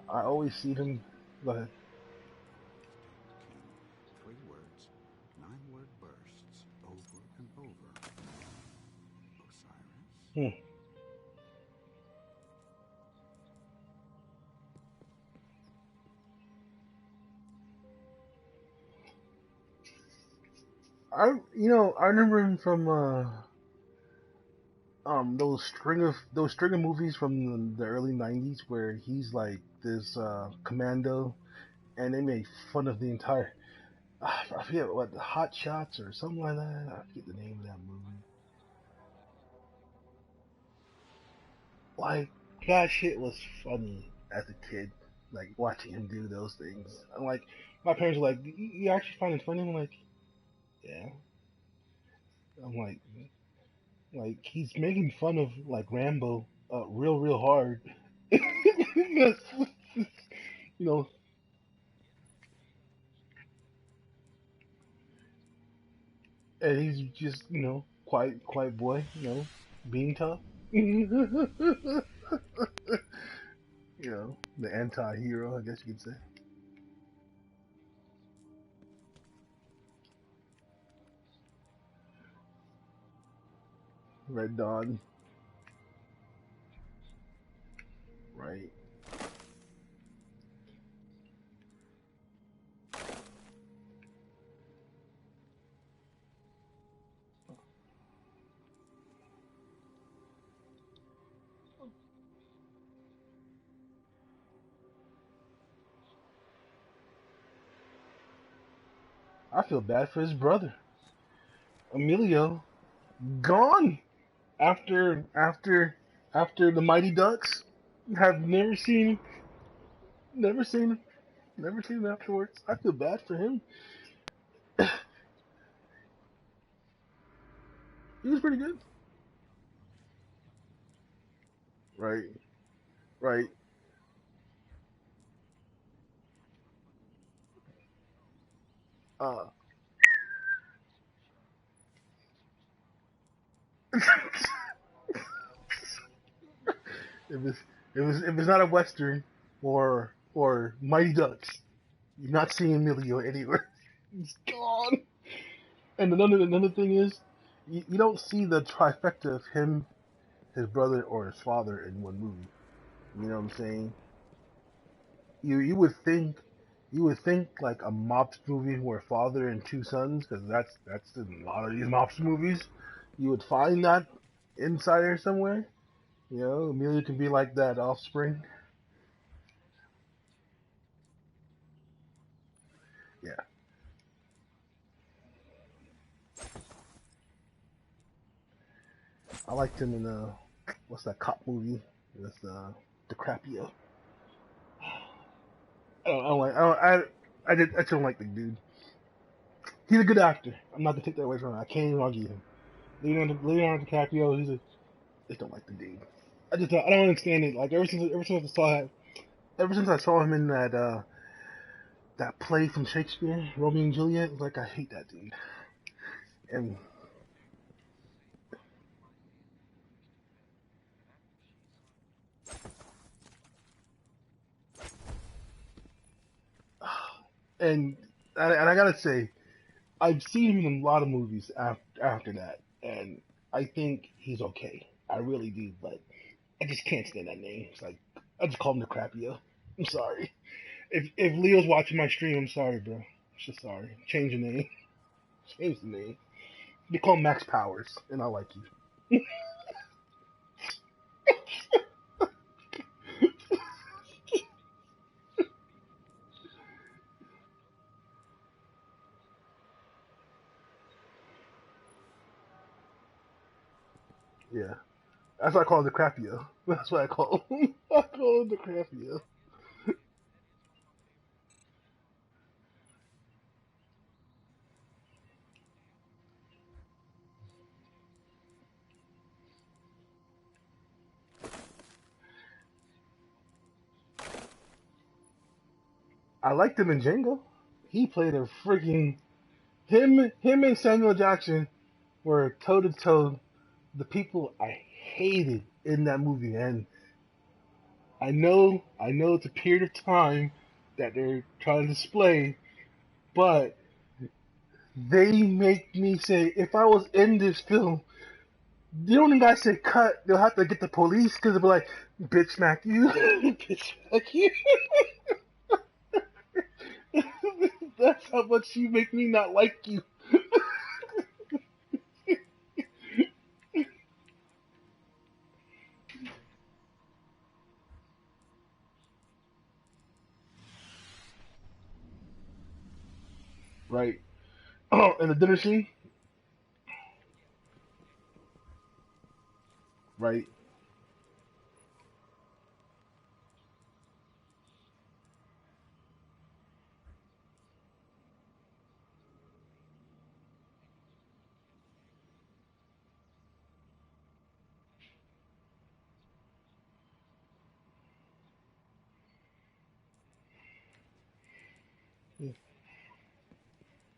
I always see them. Go ahead. 3 words, 9-word bursts, over and over. Osiris? Hmm. I remember him from those string of movies from the early '90s where he's like this commando, and they made fun of the entire. I forget what, Hot Shots or something like that. I forget the name of that movie. Like, that shit was funny as a kid. Like watching him do those things. I'm like, my parents were like, "You actually find it funny?" I'm like, "Yeah." I'm like he's making fun of like Rambo, real hard. Yes. You know, and he's just quiet boy. Being tough. The anti-hero, I guess you could say. Red Dawn, right? I feel bad for his brother, Emilio, gone after the Mighty Ducks. Have never seen him, never seen him afterwards. I feel bad for him. He was pretty good, right? Right. Uh, if it's not a western or Mighty Ducks, you're not seeing Emilio anywhere. He's gone. And another thing is, you don't see the trifecta of him, his brother, or his father in one movie. You know what I'm saying? You would think like a mobster movie where father and two sons, because that's in a lot of these mobster movies. You would find that inside there somewhere. Amelia can be like that offspring. Yeah, I liked him in what's that cop movie with DiCaprio. I don't like the dude. He's a good actor. I'm not gonna take that away from him. I can't even argue him. Leonardo DiCaprio, I just don't like the dude. I don't understand it. Like ever since I saw that Ever since I saw him in that play from Shakespeare, Romeo and Juliet, like I hate that dude. And and and I gotta say, I've seen him in a lot of movies after that, and I think he's okay. I really do, but I just can't stand that name. It's like I just call him the Crapio. I'm sorry. If Leo's watching my stream, I'm sorry, bro. I'm just sorry. Change the name. Change the name. They call him Max Powers, and I like you. Yeah. That's why I call him the Crapio. That's what I call him. I call him the Crapio. I liked him in Django. He played a freaking him and Samuel Jackson were toe to toe the people I hated in that movie, and I know it's a period of time that they're trying to display, but they make me say if I was in this film, the only guy said cut, they'll have to get the police because they'll be like, bitch smack you, bitch smack you. That's how much you make me not like you. Right. Oh, and the dinner scene. Right.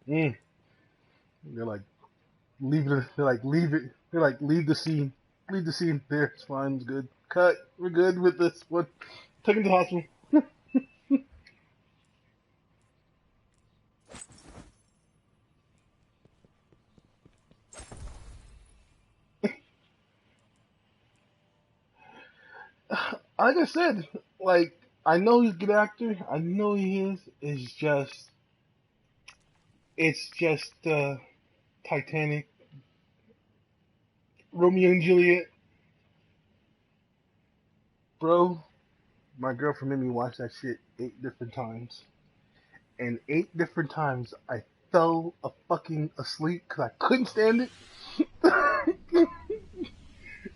Mm. They're like leave it. They're like leave it. They're like leave the scene. Leave the scene. There, it's fine. It's good. Cut. We're good with this one. Take him to the hospital. Like I said, like I know he's a good actor. I know he is. It's just Titanic, Romeo and Juliet, bro. My girlfriend made me watch that shit 8 different times, and 8 different times I fell a fucking asleep because I couldn't stand it.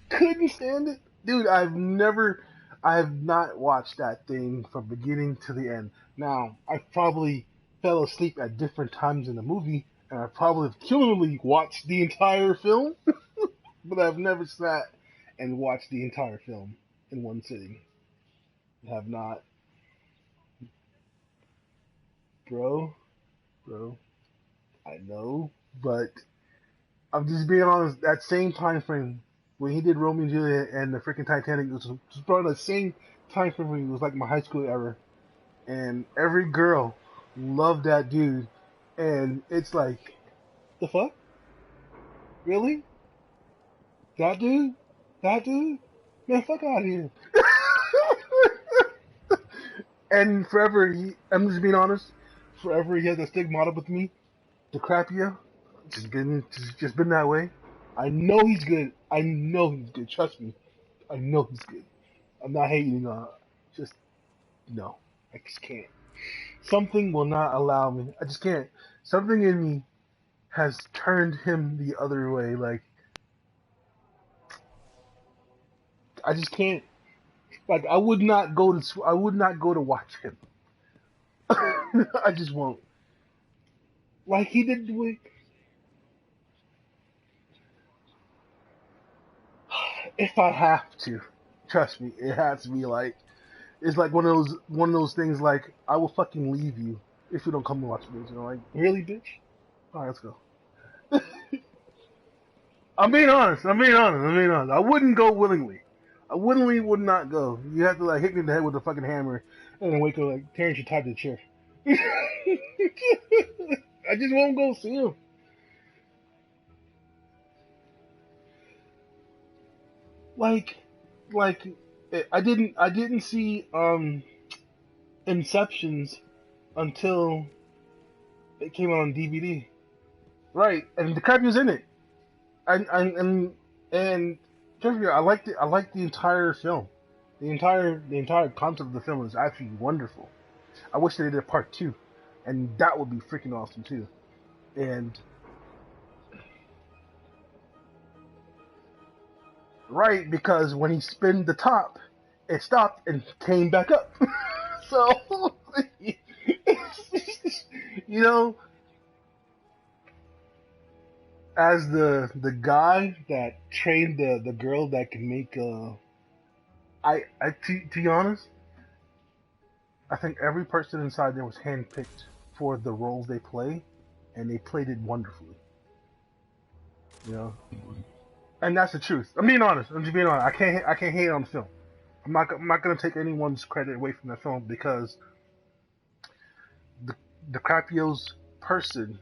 Couldn't stand it, dude. I have not watched that thing from beginning to the end. Now, I probably fell asleep at different times in the movie, and I probably have cumulatively watched the entire film, but I've never sat and watched the entire film in one sitting. I have not, bro, bro. I know, but I'm just being honest. That same time frame when he did Romeo and Juliet and the freaking Titanic was probably the same time frame when he was like my high school era, and every girl loved that dude, and it's like, the fuck, really? That dude, that dude, man, fuck out of here. And forever, I'm just being honest. Forever, he has that stigmata with me. DiCaprio, just been that way. I know he's good. I know he's good. Trust me. I know he's good. I'm not hating on. Just no. I just can't. Something will not allow me. I just can't. Something in me has turned him the other way. Like I just can't. Like I would not go to. I would not go to watch him. I just won't. Like he did with. If I have to, trust me, it has to be like It's like one of those things like I will fucking leave you if you don't come and watch this. You know, like really, bitch. All right, let's go. I'm being honest. I wouldn't go willingly. I willingly would not go. You have to like hit me in the head with a fucking hammer and then wake up like Terrence, you're tied to the chair. I just won't go see him. Like, like I didn't see Inceptions until it came out on DVD. Right, and DiCaprio's in it. And trust me, I liked the entire film. The entire concept of the film is actually wonderful. I wish they did a part two, and that would be freaking awesome too. And right, because when he spun the top, it stopped and came back up. So you know, as the guy that trained the girl that can make to be honest, I think every person inside there was handpicked for the roles they play, and they played it wonderfully. You know, and that's the truth. I'm being honest. I'm just being honest. I can't hate on the film. I'm not gonna take anyone's credit away from the film because the DiCaprio's person.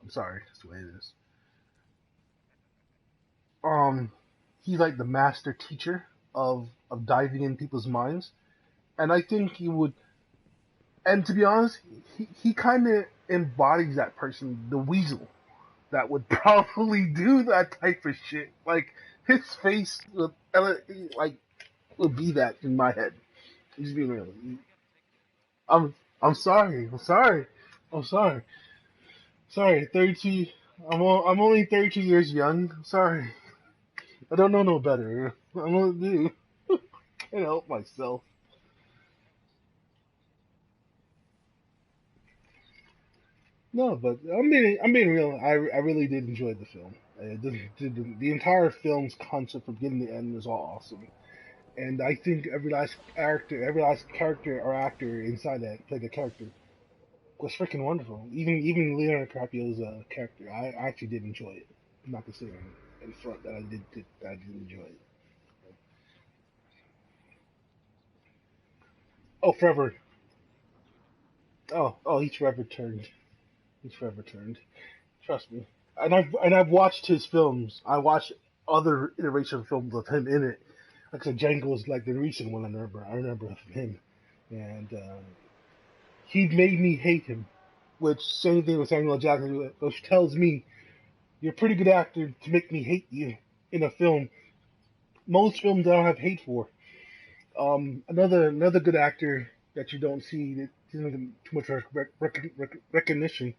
I'm sorry, that's the way it is. Um, he's like the master teacher of diving in people's minds, and I think he would. And to be honest, he kind of embodies that person, the weasel, that would probably do that type of shit. Like his face would, like would be that in my head. Just being real. I'm I'm sorry. I'm sorry. I'm sorry. Sorry. 32. I'm only 32 years young. I'm sorry. I don't know no better. I'm gonna do. Can't help myself. No, but I'm being real. I really did enjoy the film. The entire film's concept from beginning to end was all awesome, and I think every last character or actor inside that played the character was freaking wonderful. Even Leonardo DiCaprio's character, I actually did enjoy it. I'm not gonna say in front that I did enjoy it. Oh, forever. Oh, he's forever turned. He's forever turned. Trust me. And I've watched his films. I watched other iterations of films with him in it. Like I said, Django was like the recent one. I remember of him, and he made me hate him. Which same thing with Samuel L. Jackson, which tells me you're a pretty good actor to make me hate you in a film. Most films I don't have hate for. Another good actor that you don't see that doesn't get too much recognition.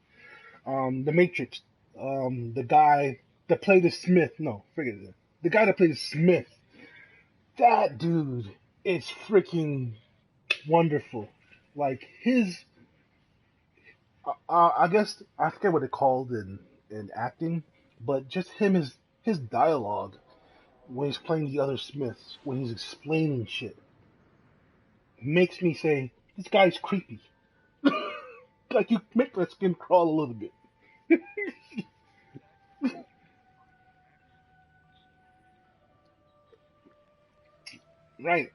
The Matrix. The guy that played the Smith. No, forget it. The guy that played the Smith. That dude is freaking wonderful. Like I guess I forget what it called in acting, but just his dialogue when he's playing the other Smiths, when he's explaining shit, makes me say this guy's creepy. Like you make my skin crawl a little bit. Right,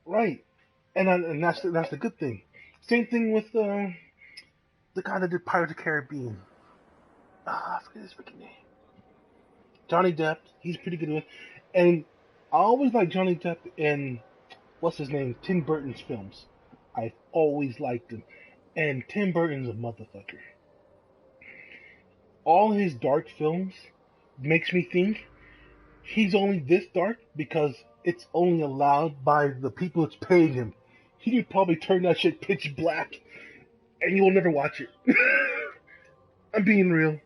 right, and that's the good thing. Same thing with the guy that did Pirates of the Caribbean. I forget his freaking name. Johnny Depp. He's pretty good with, and I always like Johnny Depp in what's his name, Tim Burton's films. I've always liked him, and Tim Burton's a motherfucker. All his dark films makes me think he's only this dark because it's only allowed by the people that's paying him. He could probably turn that shit pitch black, and you will never watch it. I'm being real.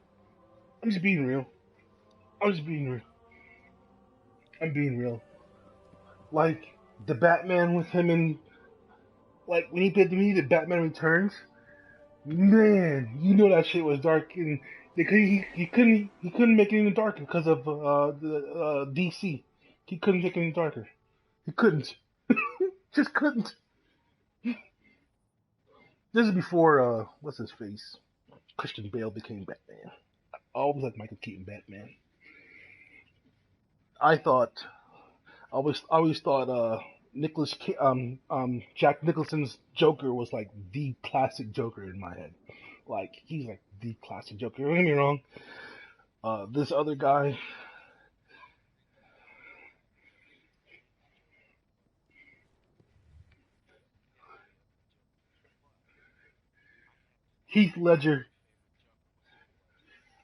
I'm just being real. I'm just being real. I'm being real. Like the Batman with him and like when he did the movie, the Batman Returns. Man, you know that shit was dark, and he couldn't make it any darker because of the DC. He couldn't make it any darker. He couldn't. Just couldn't. This is before what's his face? Christian Bale became Batman. I always liked Michael Keaton Batman. I thought I always thought Jack Nicholson's Joker was like the classic Joker in my head. Like he's like the classic Joker. Don't get me wrong. This other guy, Heath Ledger.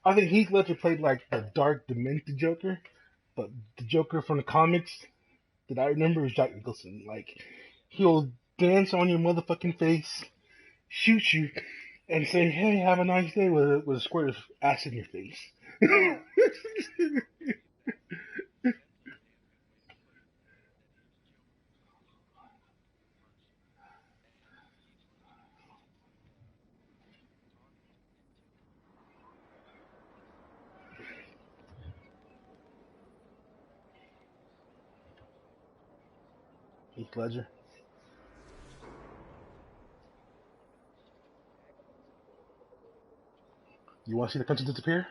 I think Heath Ledger played like the dark, demented Joker, but the Joker from the comics that I remember was Jack Nicholson. Like he'll dance on your motherfucking face, shoot you, and say, "Hey, have a nice day," with a squirt of acid in your face. Heath Ledger. You want to see the country disappear?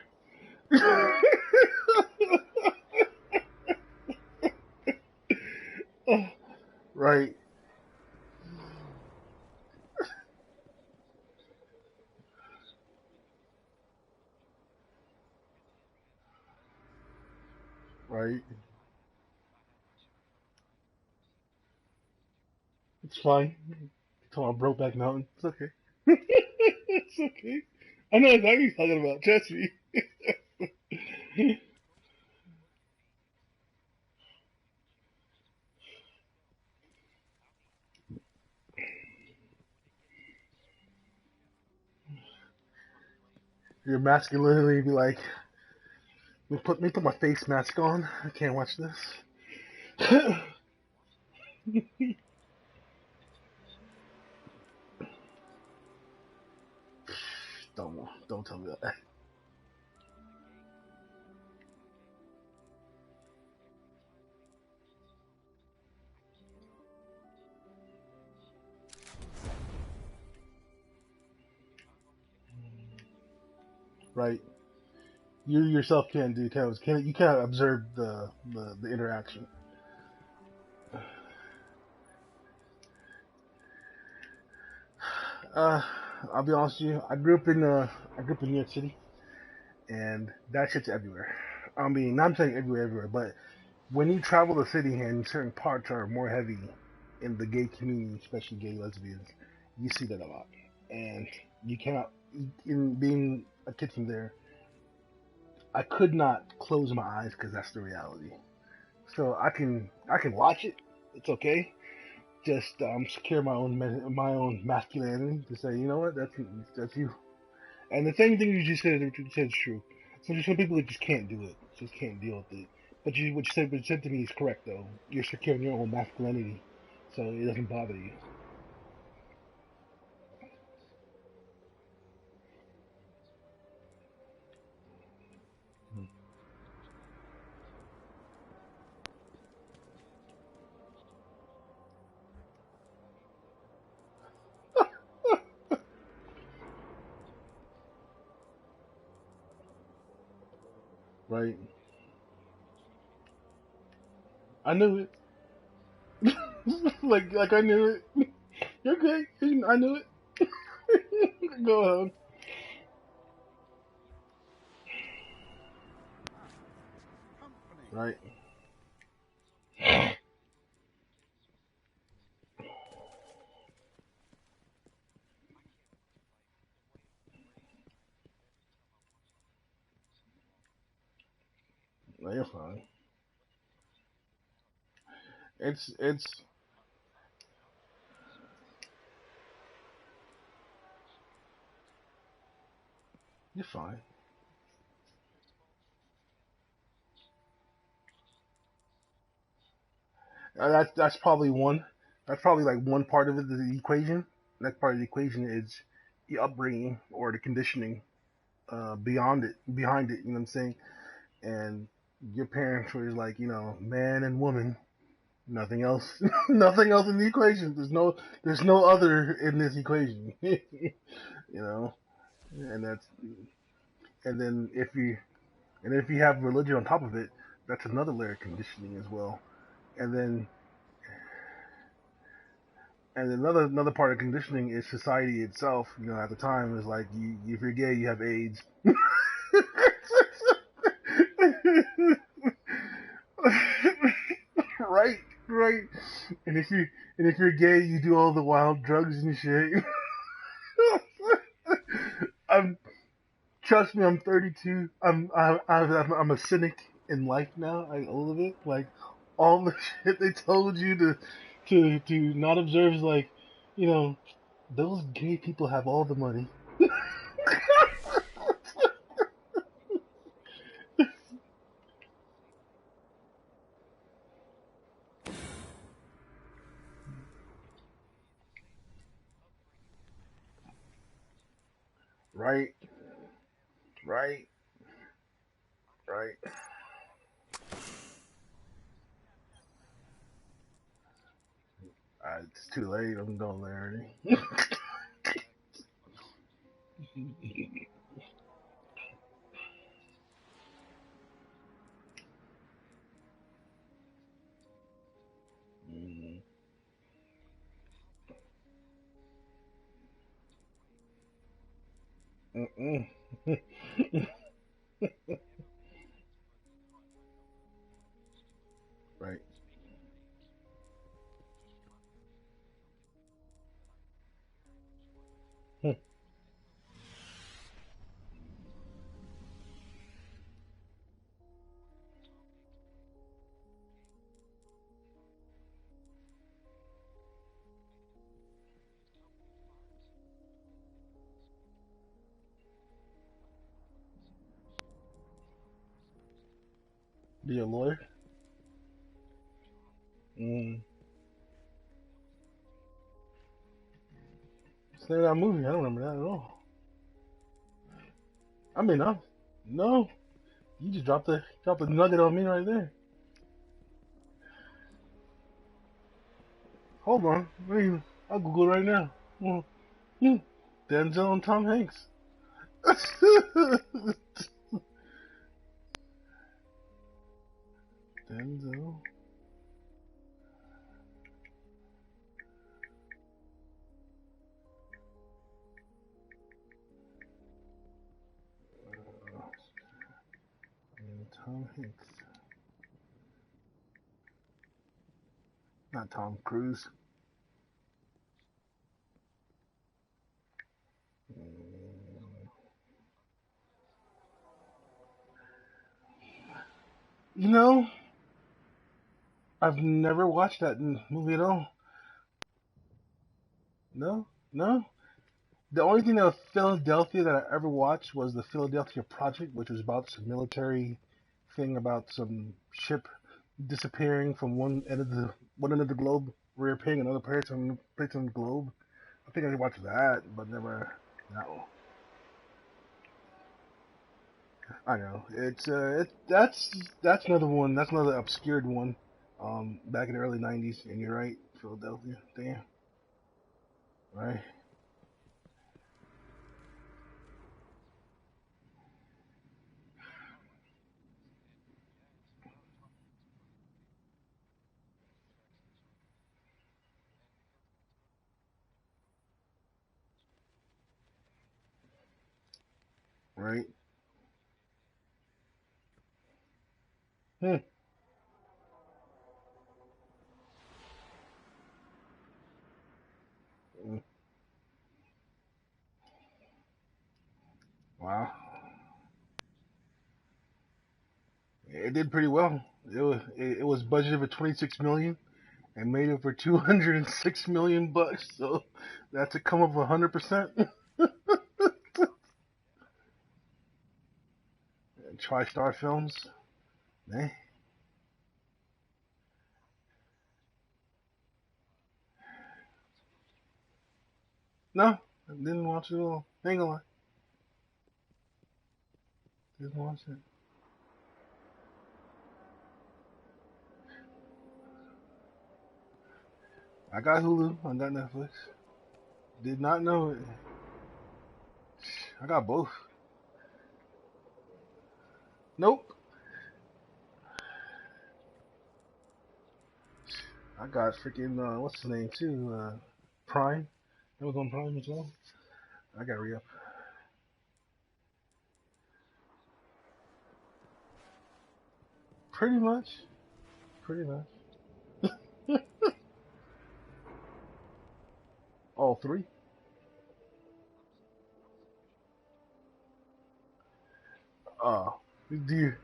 Right, right. It's fine. Talking about Brokeback Mountain. It's okay. It's okay. I know exactly what you're talking about. Trust me. Your masculinity be like, let me put my face mask on. I can't watch this. don't tell me that. Right. You yourself can't do you can't observe the interaction. Uh, I'll be honest with you. I grew up in New York City, and that shit's everywhere. I mean, not saying everywhere, but when you travel the city and certain parts are more heavy in the gay community, especially gay lesbians, you see that a lot. And you cannot, in being a kid from there, I could not close my eyes because that's the reality. So I can watch it. It's okay. Just secure my own masculinity to say, you know what, that's you. And the same thing you said is true. So there's some people that just can't do it, just can't deal with it. But what you said to me is correct though. You're secure in your own masculinity, so it doesn't bother you. Right? I knew it. like I knew it. You're okay. I knew it. Go on. Right. No, you're fine. It's you're fine. That's probably one. That's probably like one part of it, the equation. Next part of the equation is the upbringing or the conditioning behind it. You know what I'm saying? And your parents were like, man and woman. Nothing else. Nothing else in the equation. There's no other in this equation. You know, and that's and then if you have religion on top of it, that's another layer of conditioning as well. And then another part of conditioning is society itself. You know, at the time is like if you're gay, you have AIDS. Right, right. And if you're gay, you do all the wild drugs and shit. I'm Trust me, I'm 32. I'm a cynic in life now. I old of it. Like all the shit they told you to not observe is like, you know, those gay people have all the money. Right, right, right. It's too late. I'm done there already. Mm-mm. Right. Be a lawyer? Mm. It's the name of that movie. I don't remember that at all. I mean, no. You just dropped the nugget on me right there. Hold on. Wait, I'll Google it right now. Hmm. Denzel and Tom Hanks. Denzel. And Tom Hanks. Not Tom Cruise. You know, I've never watched that movie at all. No, no. The only thing that was Philadelphia that I ever watched was the Philadelphia Project, which was about some military thing about some ship disappearing from one end of the globe, reappearing in another place on the globe. I think I watched that, but never that one. I know that's another one. That's another obscured one. Back in the early '90s, and you're right, Philadelphia. Damn, right, right. Hmm. Mm. Wow, it did pretty well. It was budgeted for 26 million and made it for 206 million bucks. So that's a come up of 100%. TriStar Films. Eh? No, I didn't watch it at all. Ain't gonna lie, didn't watch it. I got Hulu. I got Netflix. Did not know it. I got both. Nope. I got freaking what's his name too? Prime. It was on Prime as well. I got re up. Pretty much. Pretty much. All three. Oh, dude,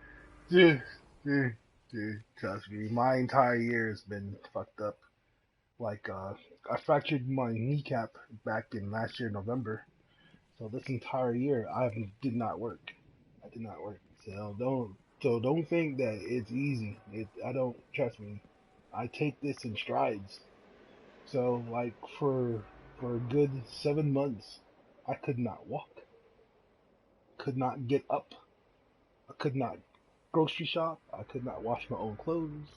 dude, dude, trust me. My entire year has been fucked up. Like, I fractured my kneecap back in last year, November. So this entire year, I did not work. I did not work. So don't think that it's easy. I don't, trust me. I take this in strides. So like for a good 7 months, I could not walk. Could not get up. I could not grocery shop. I could not wash my own clothes.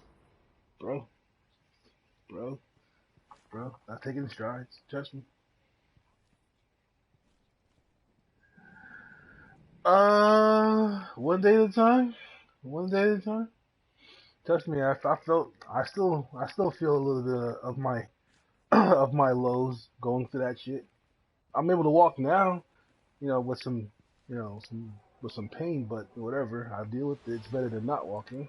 Bro, bro, bro. I take it in strides. Trust me. One day at a time. One day at a time. Trust me. I still feel a little bit of my of my lows going through that shit. I'm able to walk now, with some, with some pain, but whatever. I deal with it. It's better than not walking.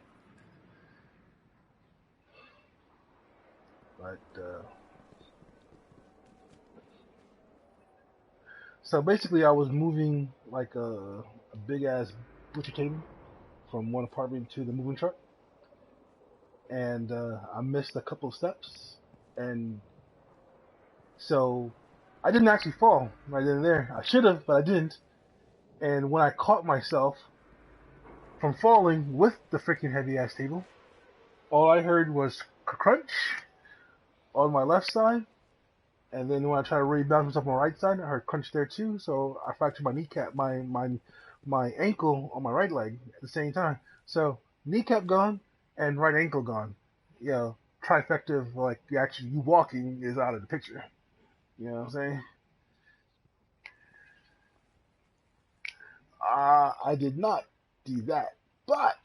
But so basically, I was moving like a big ass butcher table from one apartment to the moving truck, and I missed a couple of steps, and so I didn't actually fall right then and there. I should have, but I didn't. And when I caught myself from falling with the freaking heavy ass table, all I heard was crunch on my left side, and then when I tried to rebound myself on my right side, I heard crunch there too. So I fractured my kneecap, my ankle on my right leg at the same time. So kneecap gone and right ankle gone. Trifecta of like you walking is out of the picture. You know what I'm saying? I did not do that, but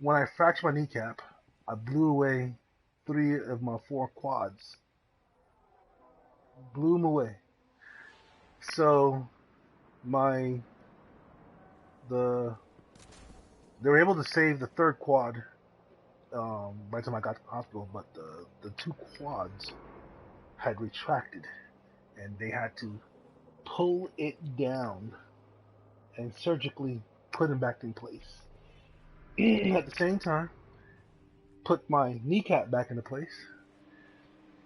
when I fractured my kneecap, I blew away 3 of my 4 quads. Blew them away. So my the they were able to save the third quad by the time I got to the hospital, but the 2 quads had retracted, and they had to pull it down and surgically put it back in place. At the same time, put my kneecap back into place,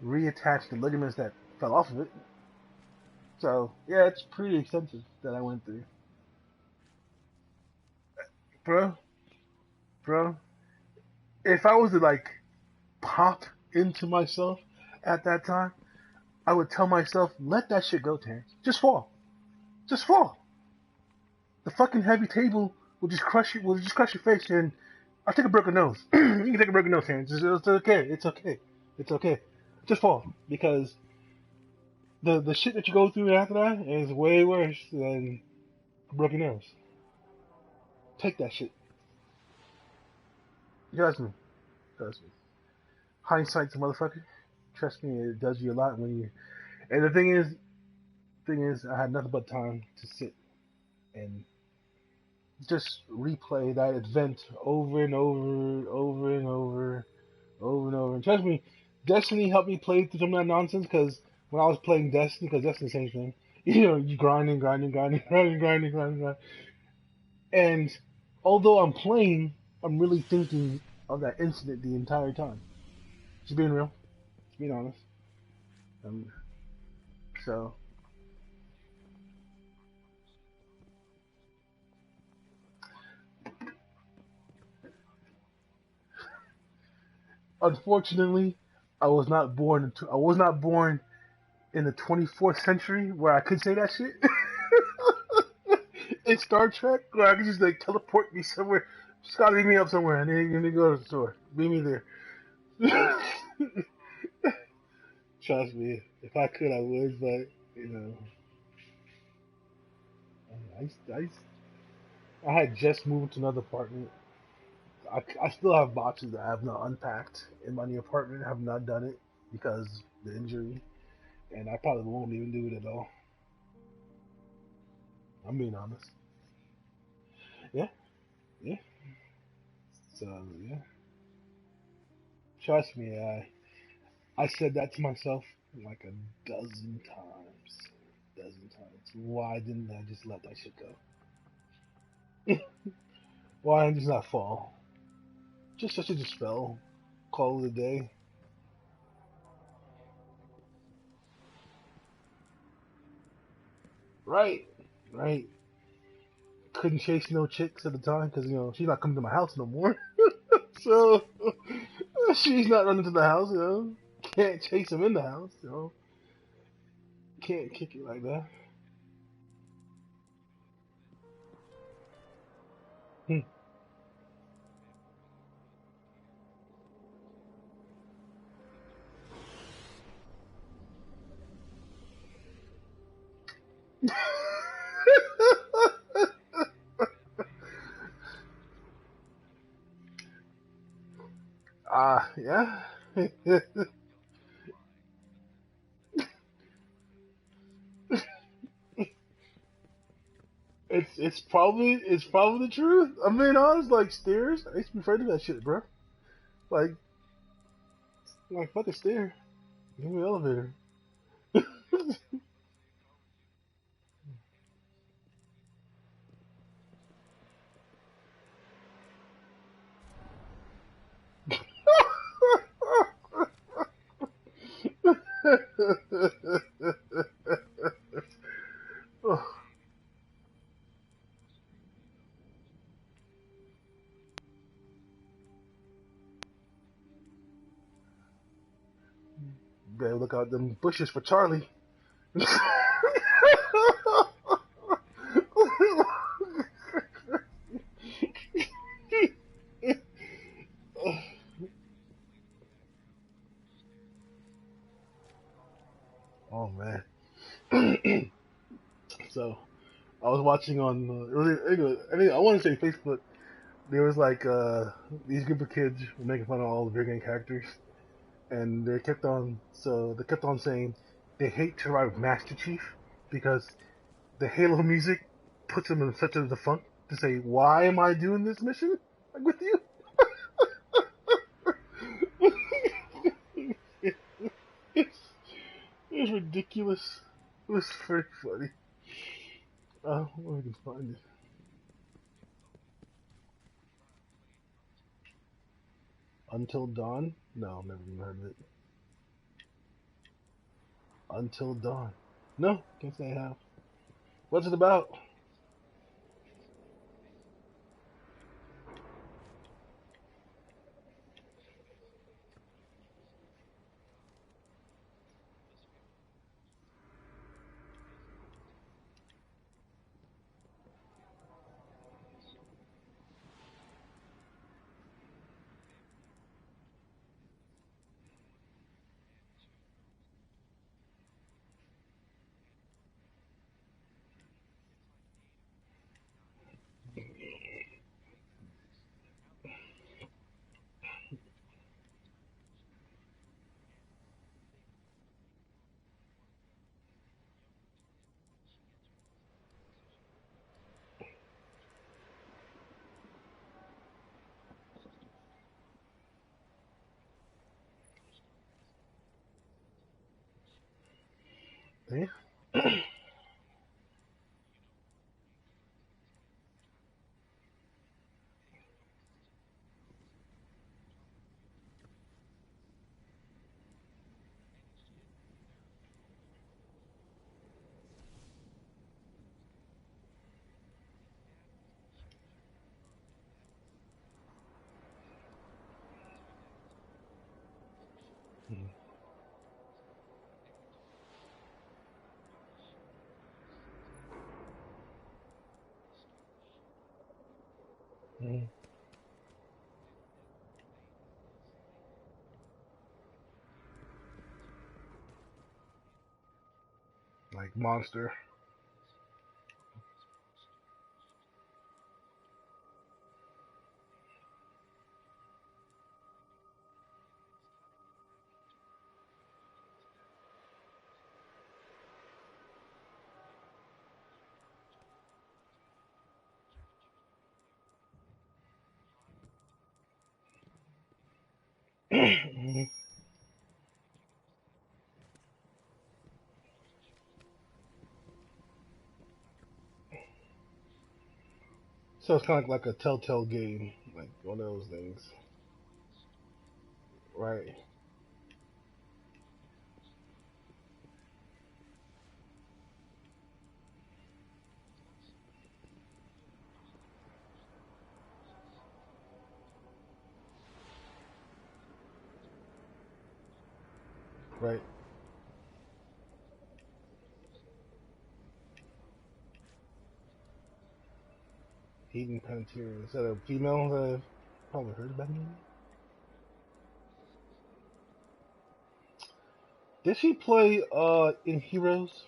reattach the ligaments that fell off of it. So yeah, it's pretty extensive that I went through, bro. Bro, if I was to like pop into myself at that time, I would tell myself, let that shit go, Terrence. Just fall. Just fall. The fucking heavy table will just crush you. Will just crush your face, and I'll take a broken nose. You can take a broken nose, Terrence. It's okay. It's okay. It's okay. Just fall, because the shit that you go through after that is way worse than a broken nose. Take that shit. Trust me. Trust me. Hindsight's a motherfucker. Trust me, it does you a lot when you. And the thing is, I had nothing but time to sit and just replay that event over and over, over and over, over and over. And trust me, Destiny helped me play through some of that nonsense, because when I was playing Destiny, because Destiny's the same thing, you grinding, grinding, grinding, grinding, grinding, grinding, grinding. And although I'm playing, I'm really thinking of that incident the entire time. Just being real, just being honest. So unfortunately, I was not born in the 24th century where I could say that shit. In Star Trek, where I could just like teleport me somewhere. Just gotta leave me up somewhere and then go to the store. Leave me there. Trust me, if I could, I would. But you know, I had just moved to another apartment. I still have boxes that I have not unpacked in my new apartment. I have not done it because the injury, and I probably won't even do it at all. I'm being honest. Yeah, yeah. So yeah, trust me. I said that to myself like a dozen times. Dozen times. Why didn't I just let that shit go? Why didn't I just not fall? Just I should just fell. Call it a day. Right, right. Couldn't chase no chicks at the time because she's not coming to my house no more. So she's not running to the house. Can't chase him in the house. Can't kick it like that. Hmm. Yeah. It's probably the truth. I'm being honest. Like stairs, I used to be afraid of that shit, bro. Like fuck a stair. Give me an elevator. Better look out them bushes for Charlie. Oh man. So I was watching on I want to say Facebook. There was like these group of kids were making fun of all the video game characters, and they kept on saying they hate to ride with Master Chief because the Halo music puts them in such a funk to say, "Why am I doing this mission with you?" it's, it's ridiculous. It was very funny. Where we can find it. Until Dawn? No, never even heard of it. Until Dawn. No, can't say I have. What's it about? Eh? Mm, mm, like monster. So it's kind of like a telltale game, like one of those things, right? Right. Hayden Panettiere. Is that a female that I've probably heard about maybe? Did she play in Heroes?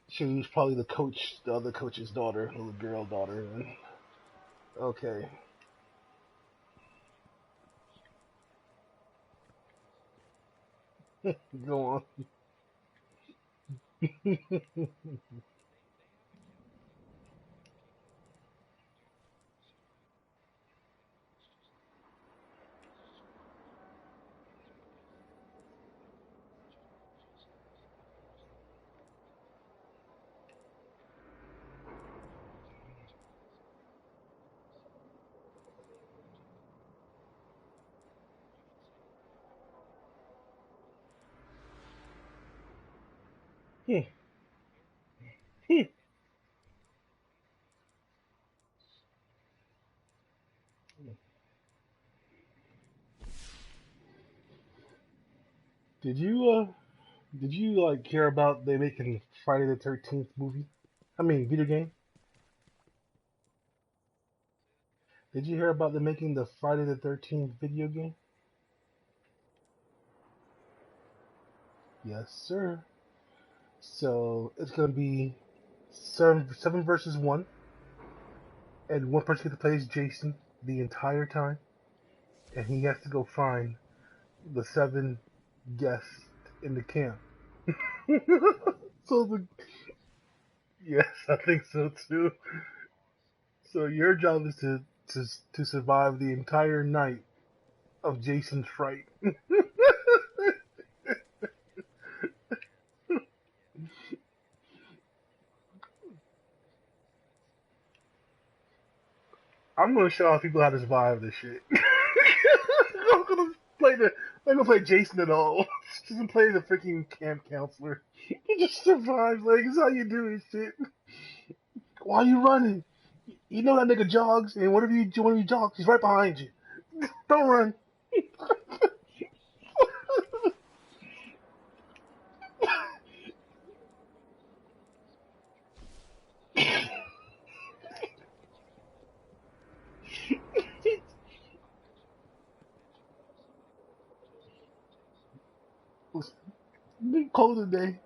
She was probably the coach, the other coach's daughter, the little girl daughter. Then. Okay. Go on. Did you did you like hear about they making Friday the 13th movie? I mean video game. Did you hear about them making the Friday the 13th video game? Yes, sir. So it's gonna be seven versus one, and one person gets to play as Jason the entire time, and he has to go find the seven guests in the camp. So the yes, I think so too. So your job is to survive the entire night of Jason's fright. I'm gonna show people how to survive this shit. I'm gonna play the. I'm gonna play Jason at all. Just play the freaking camp counselor. He just survives. Like, it's how you do this shit. Why are you running? You know that nigga jogs, and whenever you jogs, he's right behind you. Don't run. Cold today.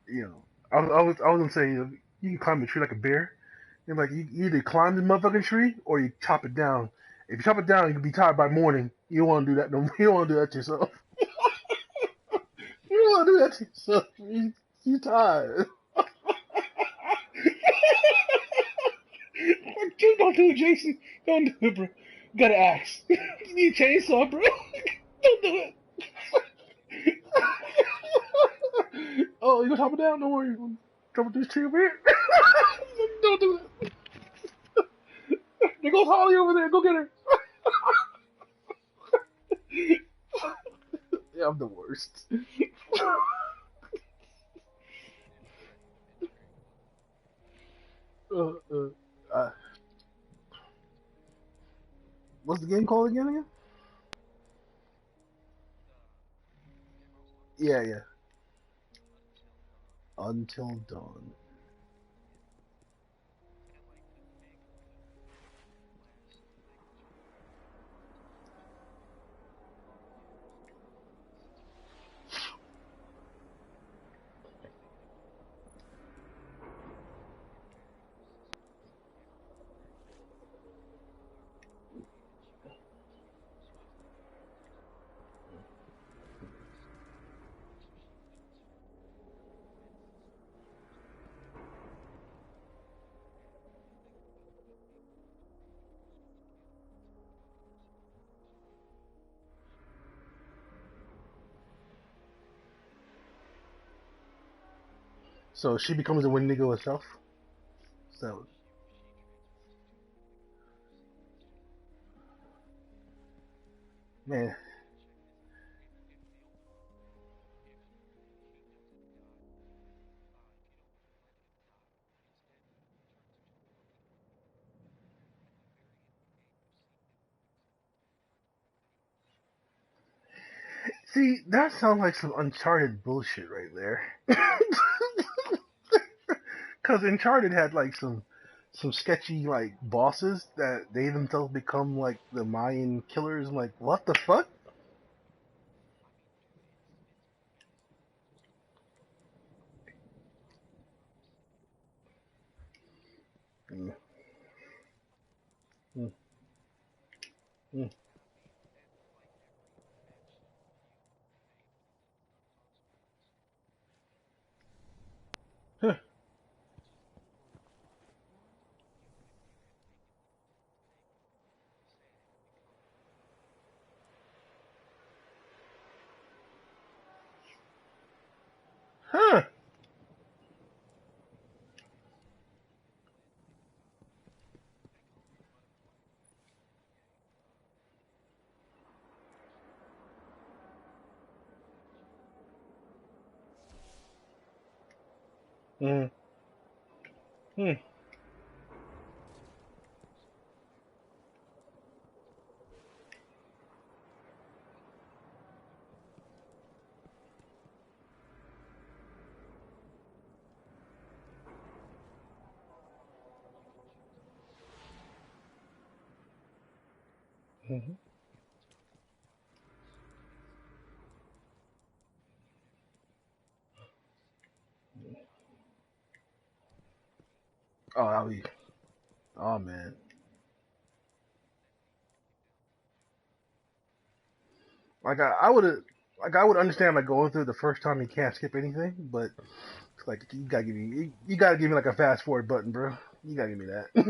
You know, I was gonna say you can climb a tree like a bear. And like you either climb the motherfucking tree or you chop it down. If you chop it down, you can be tired by morning. You don't want to do that no. You don't want to do that to yourself. You don't want to do that to yourself. You tired. Don't do it, Jason. Don't do it, bro. You gotta axe. You need a chainsaw, bro. Don't do it. Oh, you gonna chop it down? Don't worry. You gonna chop it this tree over here? Don't do it. There goes Holly over there. Go get her. Yeah, I'm the worst. uh, uh, uh, what's the game called again? Yeah, yeah. Until Dawn. So she becomes a Wendigo herself. So man, see that sounds like some Uncharted bullshit right there. Because Uncharted had like some sketchy like bosses that they themselves become like the Mayan killers. I'm like, what the fuck? Mm, mm, mm. Huh. Huh. Mm, mm, mhm. Oh, I'll be. Oh man. I would I would understand like going through the first time you can't skip anything, but it's like you gotta give me like a fast forward button, bro. You gotta give me that.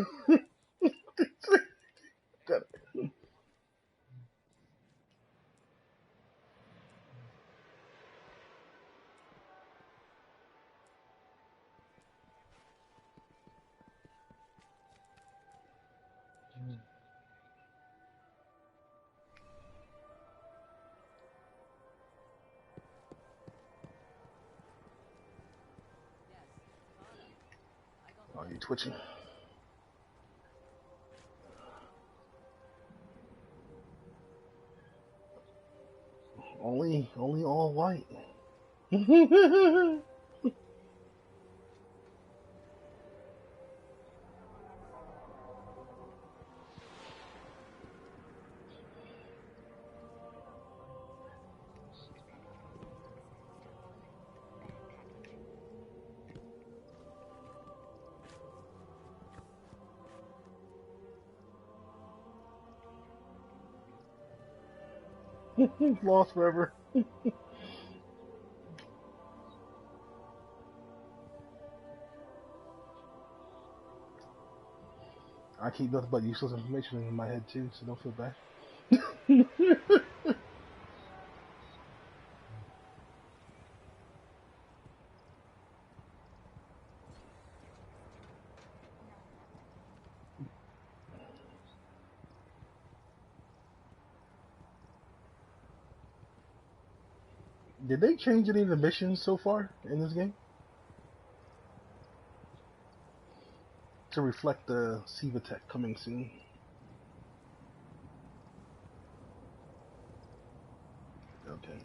Oh, you twitching? Only all white. Lost forever. I keep nothing but useless information in my head too, so don't feel bad. Did they change any of the missions so far in this game to reflect the Siva Tech coming soon? Okay,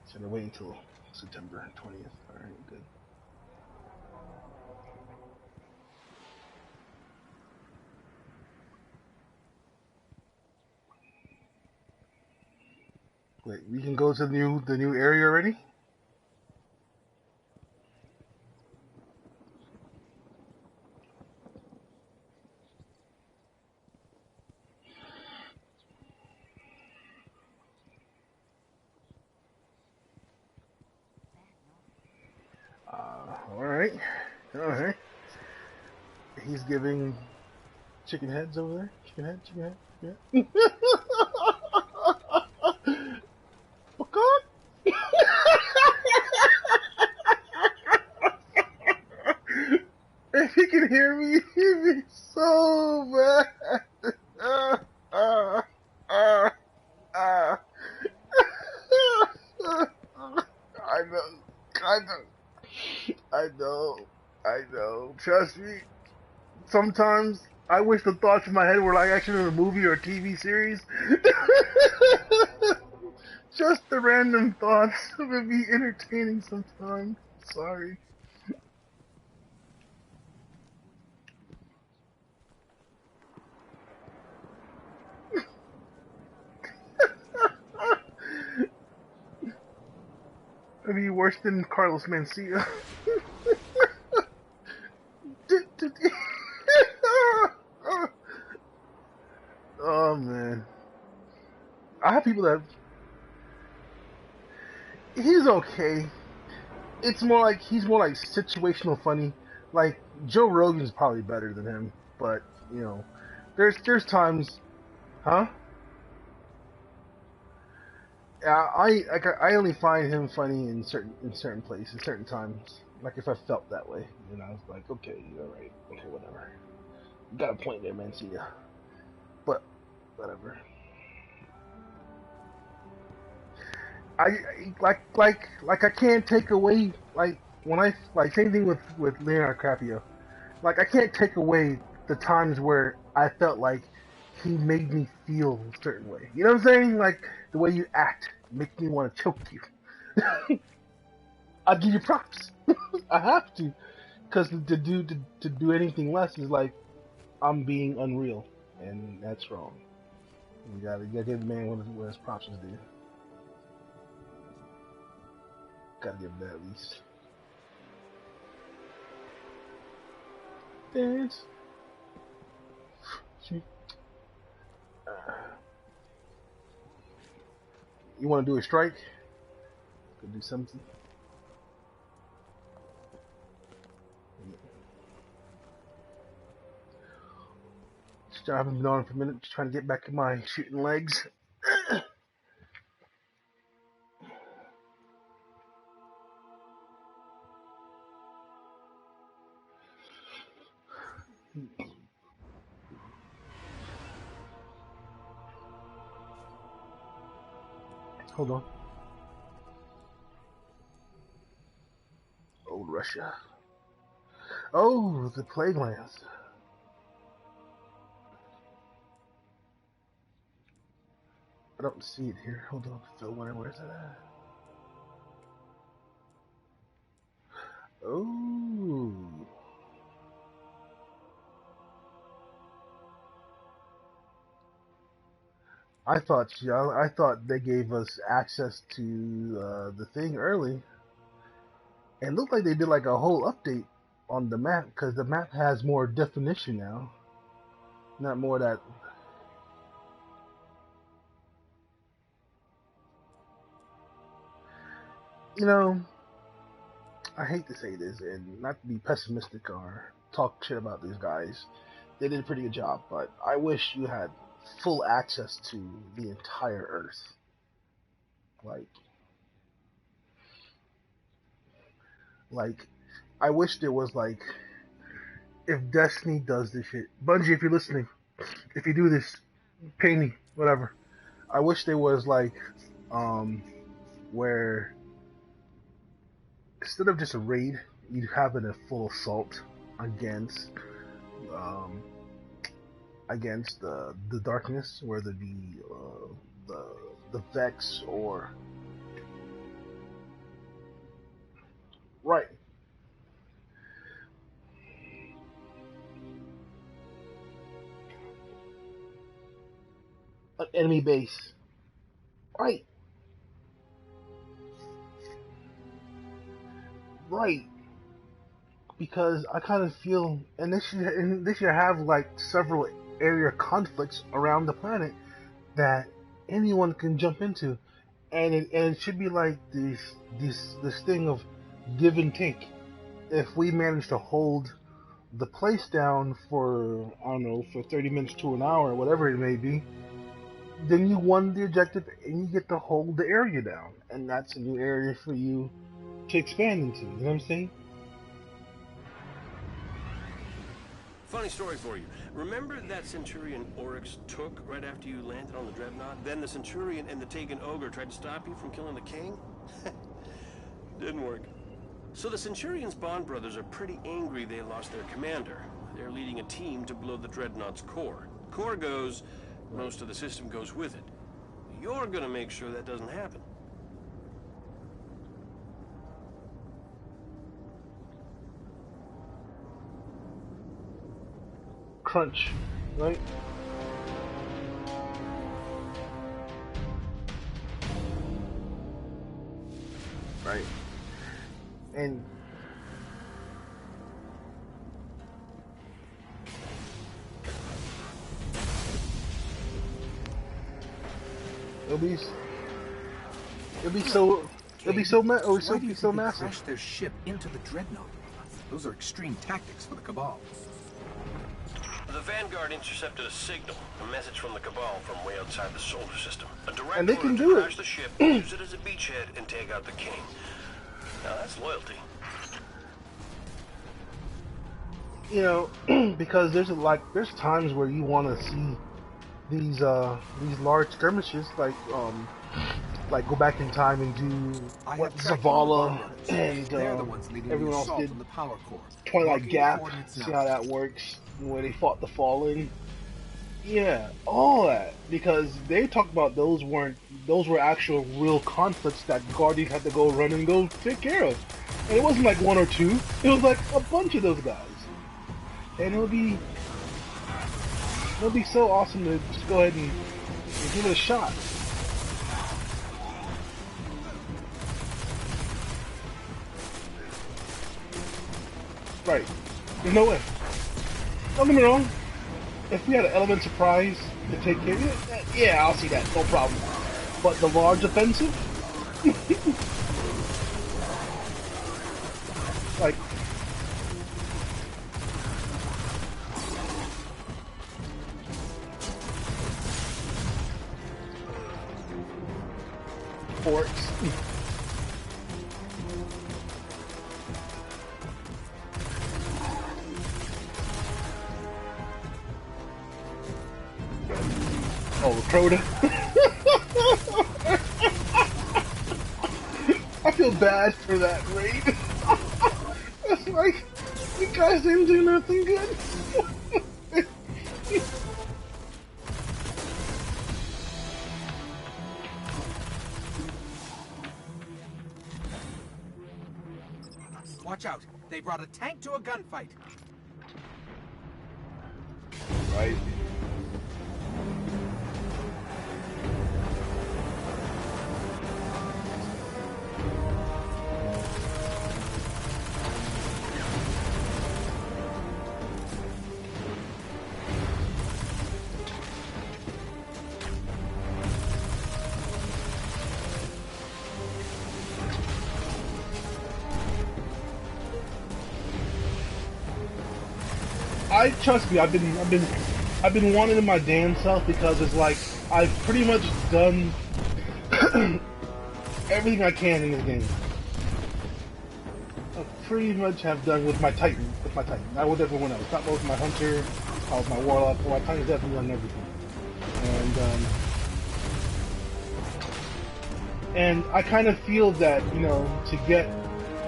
so they're waiting until September 20th. All right, good. Wait, we can go to the new area already? Alright. Alright. He's giving chicken heads over there. Chicken head, chicken head, yeah. If he can hear me, he'd be so mad. I know, I know, I know, I know. Trust me. Sometimes I wish the thoughts in my head were like actually in a movie or a TV series. Just the random thoughts would be entertaining sometimes. Sorry. It'd be worse than Carlos Mencia. Oh man. I have people that he's okay. It's more like he's more like situational funny. Like Joe Rogan's probably better than him, but you know, there's times, huh? I only find him funny in certain places, certain times. Like if I felt that way, and I was like, okay, all right, okay, whatever. You got a point there, Mancia. But whatever. I can't take away like when I like same thing with Leonardo DiCaprio. Like I can't take away the times where I felt like he made me feel a certain way. You know what I'm saying? Like the way you act makes me want to choke you. I give you props. I have to, because to do anything less is like I'm being unreal, and that's wrong. You gotta give the man what his props is due. Gotta give him that at least. Dance. You want to do a strike? Could do something. I haven't been on for a minute, just trying to get back in my shooting legs. Hold on. Old Russia. Oh, the Plague Lands. I don't see it here. Hold on, Phil. Where's that at? Oh. I thought they gave us access to the thing early, and looked like they did like a whole update on the map because the map has more definition now, not more that. You know, I hate to say this and not to be pessimistic or talk shit about these guys. They did a pretty good job, but I wish you had full access to the entire Earth. Like, I wish there was like, if Destiny does this shit, Bungie, if you're listening, if you do this, pay me, whatever. I wish there was like, where instead of just a raid, you'd have it a full assault against, against the darkness, whether it be the Vex or right. An enemy base. Right. right, because I kind of feel, and this should have like several area conflicts around the planet that anyone can jump into, and it should be like this thing of give and take. If we manage to hold the place down for, I don't know, for 30 minutes to an hour, whatever it may be, then you won the objective and you get to hold the area down, and that's a new area for you to expand into. You know what I'm saying? Funny story for you. Remember that Centurion Oryx took right after you landed on the Dreadnought? Then the Centurion and the Taken Ogre tried to stop you from killing the king? Didn't work. So the Centurion's Bond brothers are pretty angry they lost their commander. They're leading a team to blow the Dreadnought's core. Core goes, most of the system goes with it. You're gonna make sure that doesn't happen. Crunch, right? Right. And it'll be so massive. Crash their ship into the Dreadnought. Those are extreme tactics for the Cabal. The Vanguard intercepted a signal, a message from the Cabal from way outside the solar system. A direct And they order can to do it. crash the ship, use it as a beachhead, and take out the king. Now that's loyalty. You know, because there's times where you want to see these large skirmishes, like go back in time and do what Zavala and everyone else did, the power core. Twilight Gap. See how that works, where they fought the Fallen. Yeah, all that, because they talked about those were actual real conflicts that Guardians had to go run and go take care of, and it wasn't like one or two; it was like a bunch of those guys. And it'll be so awesome to just go ahead and give it a shot. Right. There's no way. Don't get me wrong. If we had an element surprise to take care of it, yeah, I'll see that. No problem. But the large offensive? like... Forks. Oh, Crota. I feel bad for that raid. It's like, you guys didn't do nothing good. Watch out. They brought a tank to a gunfight. Right. Trust me, I've been wanting in my damn self, because it's like I've pretty much done everything I can in this game. I pretty much have done with my Titan. Not with everyone else. Not with my Hunter, not with my Warlock. But my Titan's definitely done everything. And I kind of feel that, you know,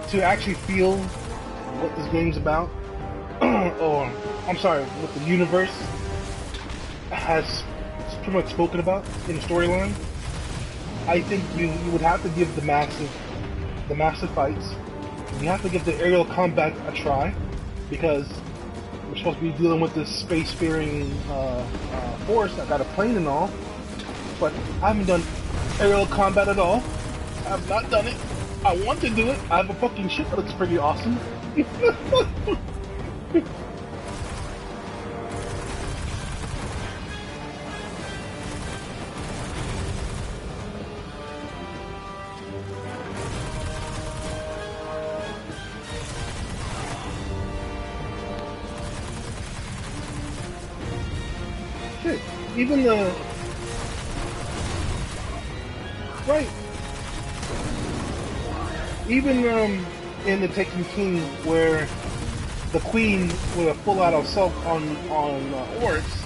to actually feel what this game's about, or I'm sorry, what the universe has pretty much spoken about in the storyline, I think you would have to give the massive fights. You have to give the aerial combat a try, because we're supposed to be dealing with this space-faring force that got a plane and all. But I haven't done aerial combat at all. I have not done it. I want to do it. I have a fucking ship that looks pretty awesome. Shit, even the... Right. Even in the Taken King, where the queen with a full out of self on Oryx,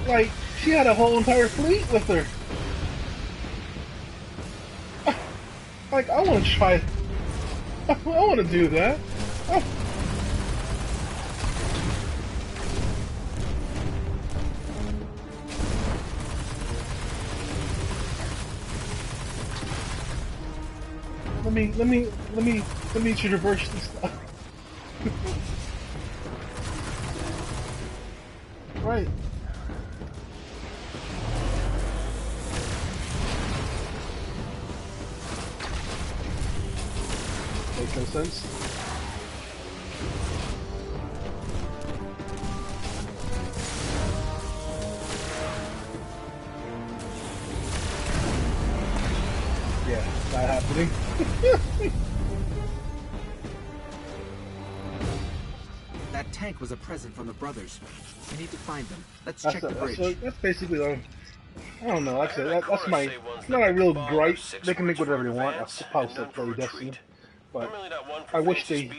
like, she had a whole entire fleet with her. Like, I want to try... I want to do that. Let me traverse this stuff. Right. Makes no sense. Yeah, not happening. That tank was a present from the brothers. We need to find them. Let's check the bridge. That's basically I don't know. That's my not a real gripe. They can make whatever they want. I suppose they'll play Destiny, but I wish they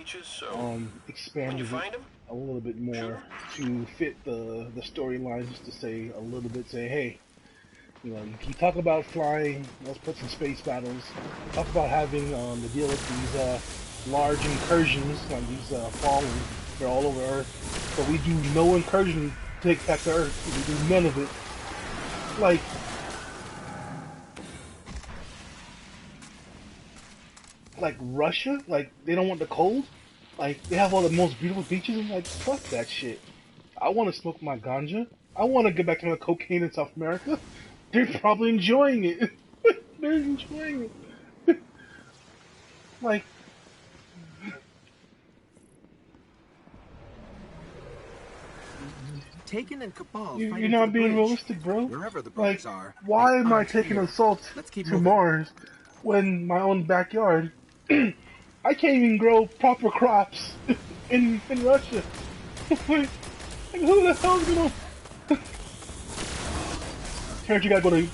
expanded it a little bit more to fit the storylines. To say a little bit, say, hey, you know, you talk about flying. Let's put some space battles. Talk about having the deal with these large incursions, like these fallen. They're all over Earth, but we do no incursion to take back to Earth. We do none of it. Like Russia, like they don't want the cold. Like they have all the most beautiful beaches. And like, fuck that shit. I want to smoke my ganja. I want to get back to my cocaine in South America. They're probably enjoying it. They're enjoying it. Like. Taken and Cabal. You're not being realistic, bro. Wherever the brothers like, are. why am I taking assault to Mars when my own backyard? I can't even grow proper crops in Russia. Like, who the hell's gonna? Terrence, you gotta go to.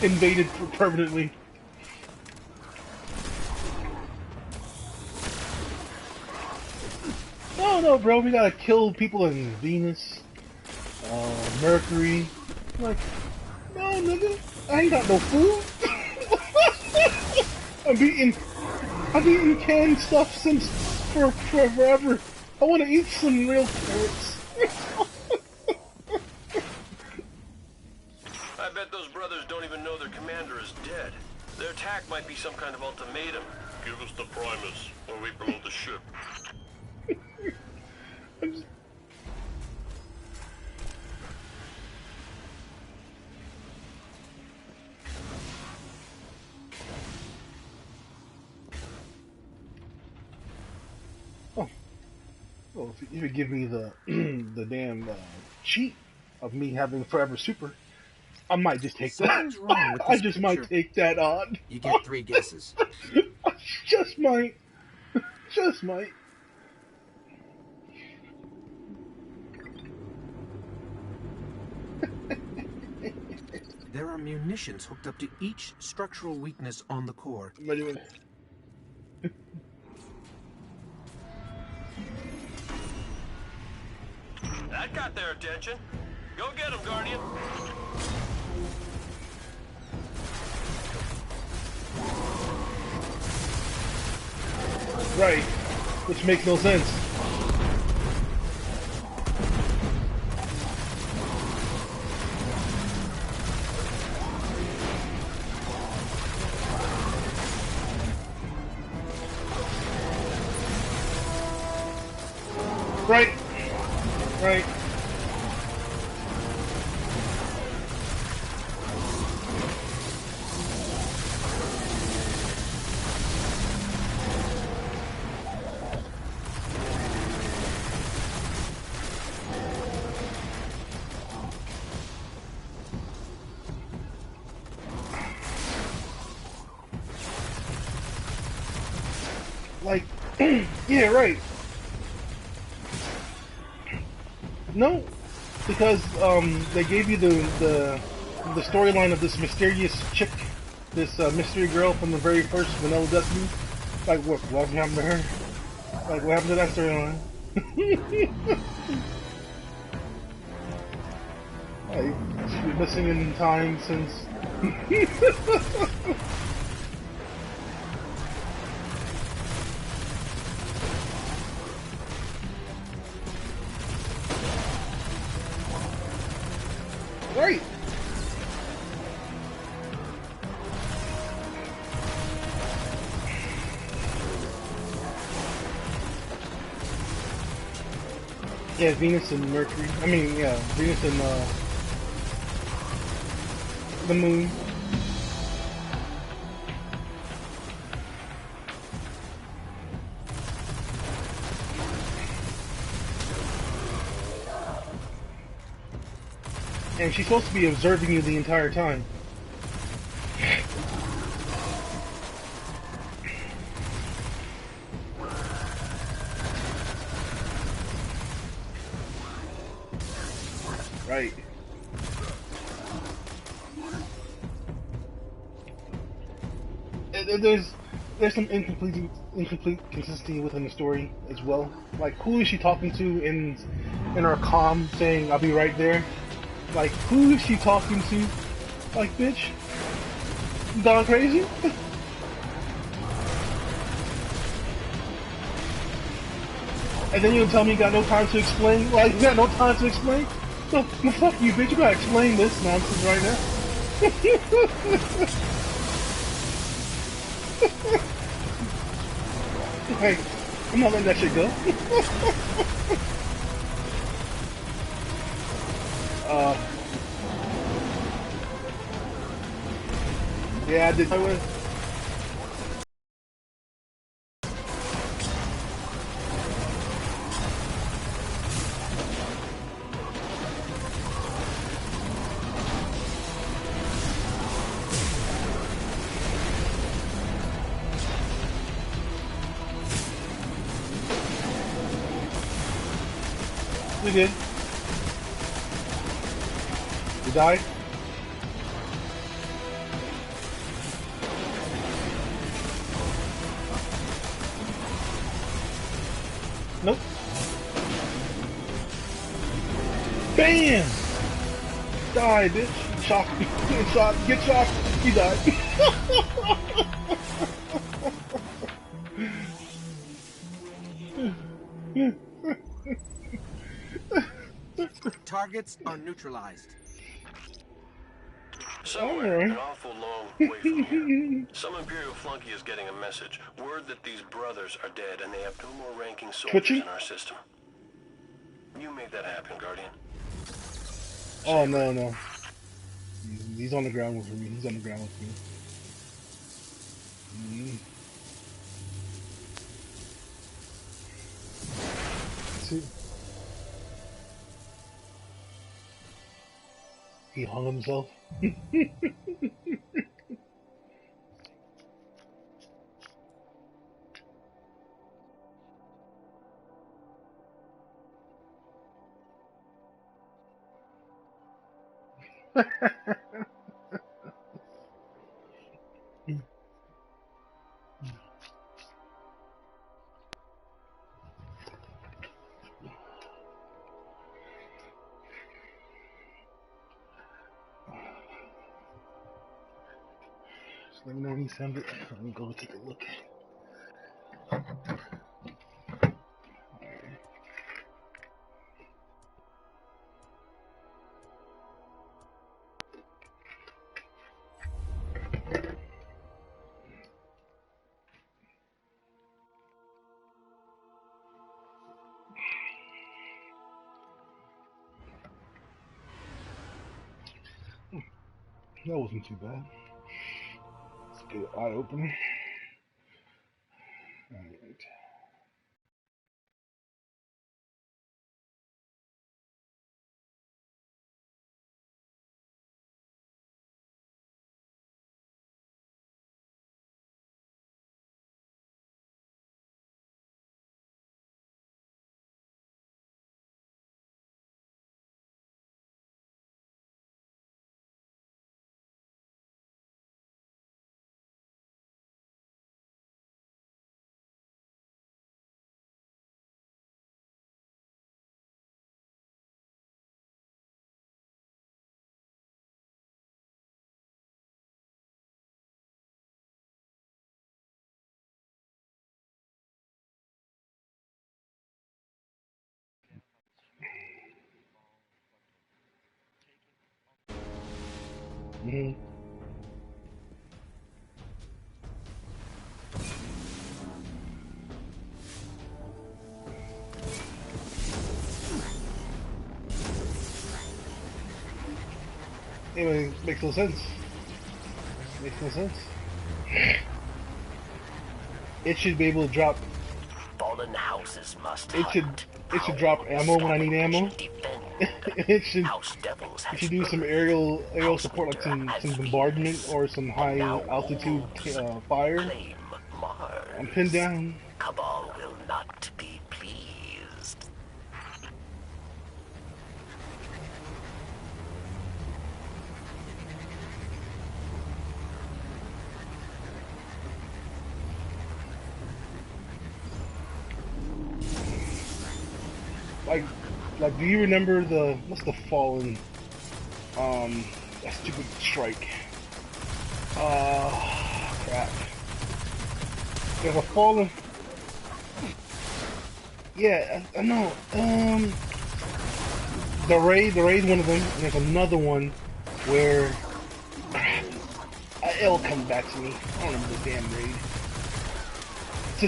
Invaded permanently. No, bro, we gotta kill people in Venus, Mercury. Like, no, nigga, I ain't got no food. I've eaten canned stuff since for forever. I want to eat some real carrots. I bet those brothers don't even know their commander is dead. Their attack might be some kind of ultimatum. Give us the Primus, or we blow the ship. Well, if you could give me the the damn cheat of me having Forever Super, I might just take Something's that. wrong with I this just picture. might take that on. You get 3 guesses. Just might. Just might. There are munitions hooked up to each structural weakness on the core. I'm ready when... That got their attention. Go get him, Guardian. Right. Which makes no sense. Right. Right. Like, yeah, right. No, because they gave you the storyline of this mysterious chick, this mystery girl from the very first Vanilla Destiny. Like, what happened to her? Like, what happened to that storyline? Like, she's been missing in time since. Right. Yeah, Venus and Mercury. I mean, yeah, Venus and the moon. And she's supposed to be observing you the entire time. Right. There's some incomplete consistency within the story as well. Like, who is she talking to in her comm saying "I'll be right there"? Like, who is she talking to? Like, bitch, you gone crazy? And then you'll tell me you got no time to explain? Like, you got no time to explain? Well, fuck you, bitch. You gotta explain this nonsense right now. Hey, I'm not letting that shit go. Yeah, I did. I went. We good. You died? Nope. Bam! Die, bitch. Shock. Get shot. Get shot. He died. Targets are neutralized. Somewhere, an awful long way from here, some Imperial flunky is getting a message. Word that these brothers are dead and they have no more ranking soldiers Twitchy? in our system. You made that happen, Guardian. Oh, no, no. He's on the ground with me. He's on the ground with me. See? He hung himself. Just let me know when you send it. Let me go take a look. That wasn't too bad. Let's get an eye opener. Alright. Mm-hmm. Anyway, makes no sense. Makes no sense. It should be able to drop. Fallen houses must It should drop ammo when I need ammo. it should do some aerial support, like some bombardment or some high altitude fire. I'm pinned down. Cabal will not be pleased. Like, do you remember what's the Fallen, that stupid strike? Crap. There's a Fallen. Yeah, I know. The raid, one of them, and there's another one where, it'll come back to me. I don't remember the damn raid. It's a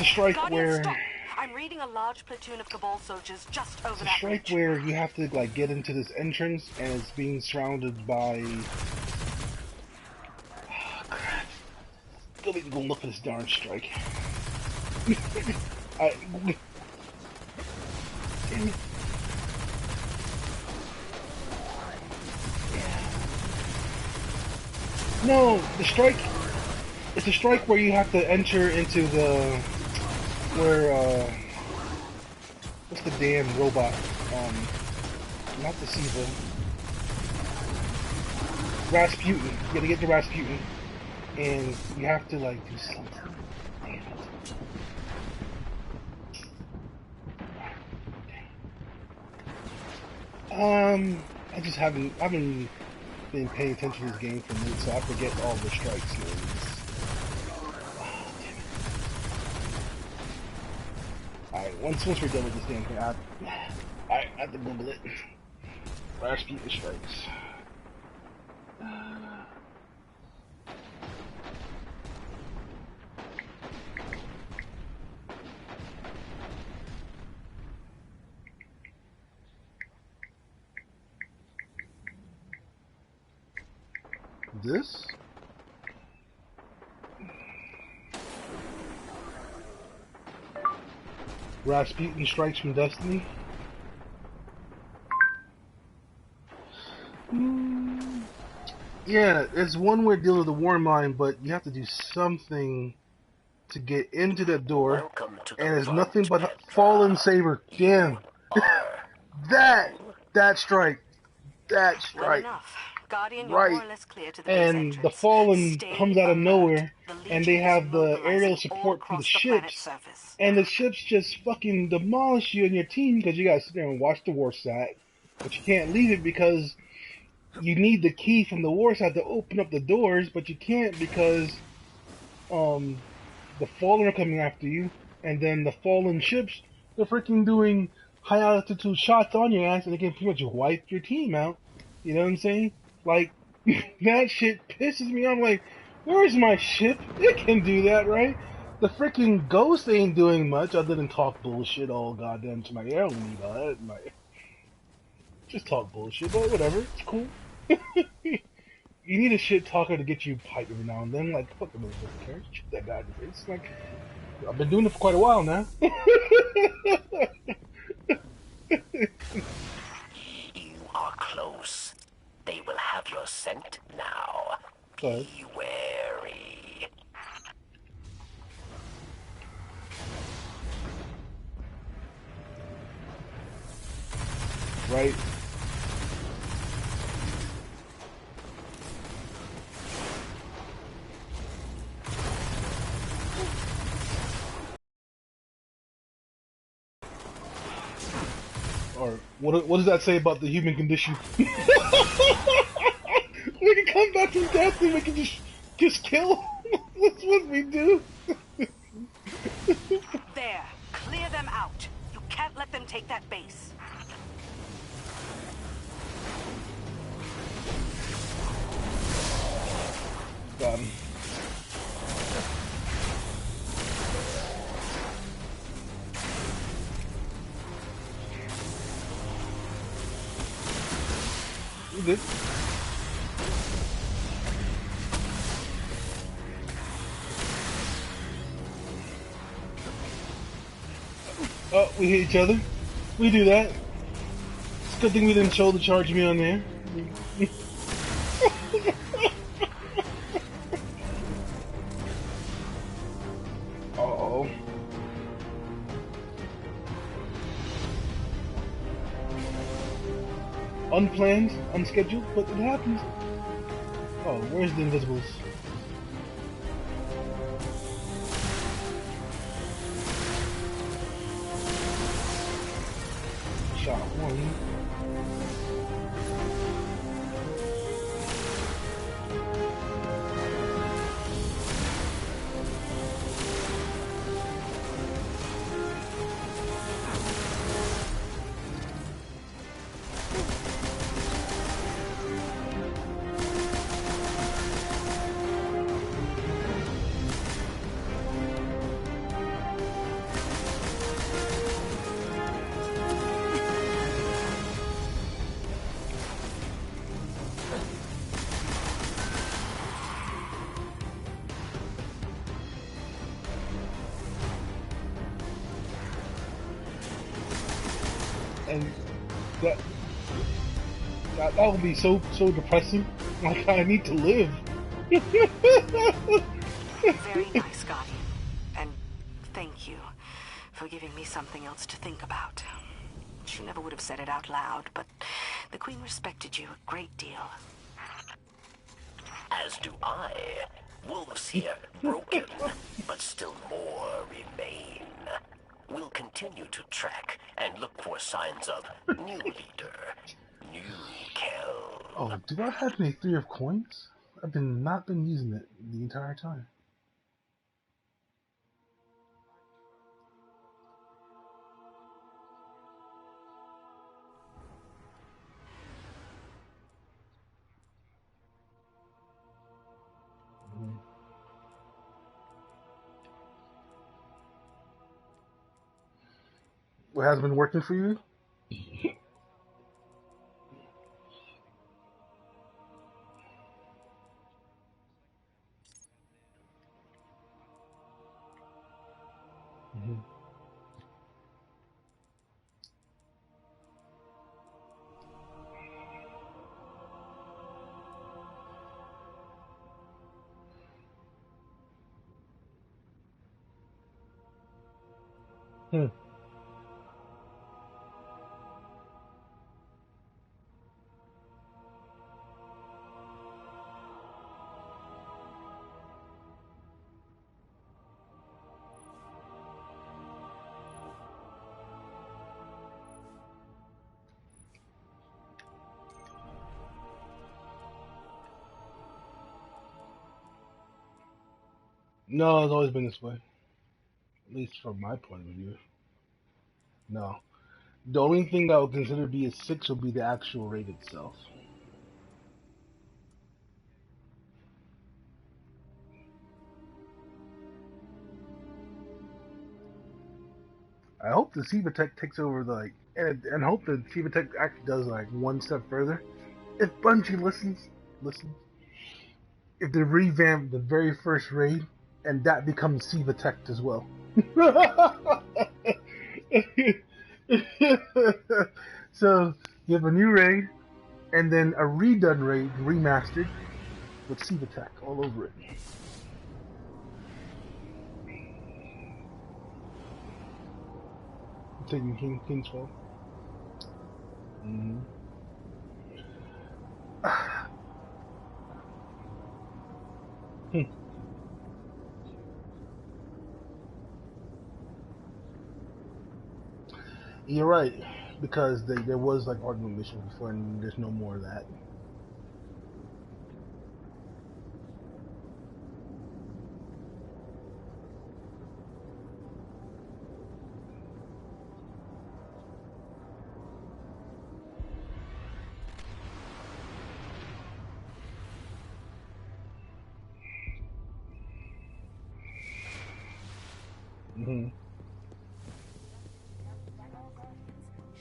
strike Guardian, where... Stop. I'm reading a large platoon of Cabal soldiers just over It's a that strike ridge. where you have to like get into this entrance and it's being surrounded by... Oh, crap. Go look for this darn strike. Damn it. No, the strike... It's a strike where you have to enter into the... what's the damn robot? Not the Siva. Rasputin. You gotta get to Rasputin. And you have to, like, do something. Damn it. I just haven't been paying attention to this game for minutes, so I forget all the strikes here. Alright, once we're done with this damn thing, I have to Google it. Rasputin strikes. This? Rasputin strikes from Destiny? Yeah, it's one way to deal with the war mine, but you have to do something to get into that door, and it's nothing but a Fallen Saber. Damn. that strike. That strike. Well enough. Guardian, you're Right. more or less clear to the base And entrance. the Fallen Stay comes out of alert. nowhere, The and they Legion have is the mobilizing aerial all support from the across planet's ships, surface. and the ships just fucking demolish you and your team because you gotta sit there and watch the war sat, but you can't leave it because you need the key from the war sat to open up the doors, but you can't because the Fallen are coming after you, and then the Fallen ships, they're freaking doing high altitude shots on your ass, and they can pretty much wipe your team out. You know what I'm saying? Like, that shit pisses me off. I'm like, where's my ship? It can do that, right? The freaking Ghost ain't doing much other than talk bullshit all goddamn to my air. Just talk bullshit, but whatever. It's cool. You need a shit talker to get you piped every now and then. Like, fuck the motherfucker cares. Shoot that guy in the face. Like, I've been doing it for quite a while now. You are close. They will have your scent now. Be wary. Right. Or what does that say about the human condition? We can come back from death and we can just kill. That's what we do. There. Clear them out. You can't let them take that base. Got him. You good? Oh, we hit each other. We do that. It's a good thing we didn't shoulder charge me on there. Uh-oh. Unplanned, unscheduled, but it happens. Oh, where's the invisibles? Shot one. And that would be so depressing. Like, I need to live. Very nice, Guardian. And thank you for giving me something else to think about. She never would have said it out loud, but the Queen respected you a great deal. As do I. Wolves here, broken, but still more remain. We'll continue to track and look for signs of new leader, new kill. Oh, do I have any 3 of coins? I've not been using it the entire time. What has been working for you? Hmm. No, it's always been this way. At least from my point of view. No. The only thing that I would consider to be a 6 would be the actual raid itself. I hope the Siva Tech takes over and hope the Siva Tech actually does like one step further. If Bungie listens, if they revamp the very first raid and that becomes Siva Tech as well. So you have a new raid and then a redone raid, remastered with Siva Tech all over it. I'm taking King's Fall. Mm-hmm. You're right, because there was like argument mission before, and there's no more of that. Mm-hmm.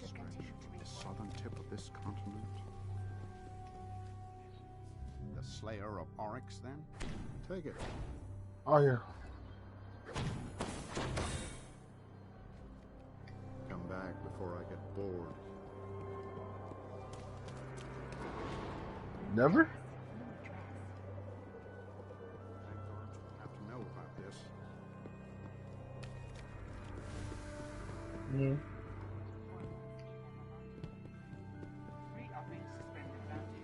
Strange. The southern tip of this continent. The slayer of Oryx, then? Take it. Oh yeah. Come back before I get bored. Never? Have to know about this. Mm-hmm.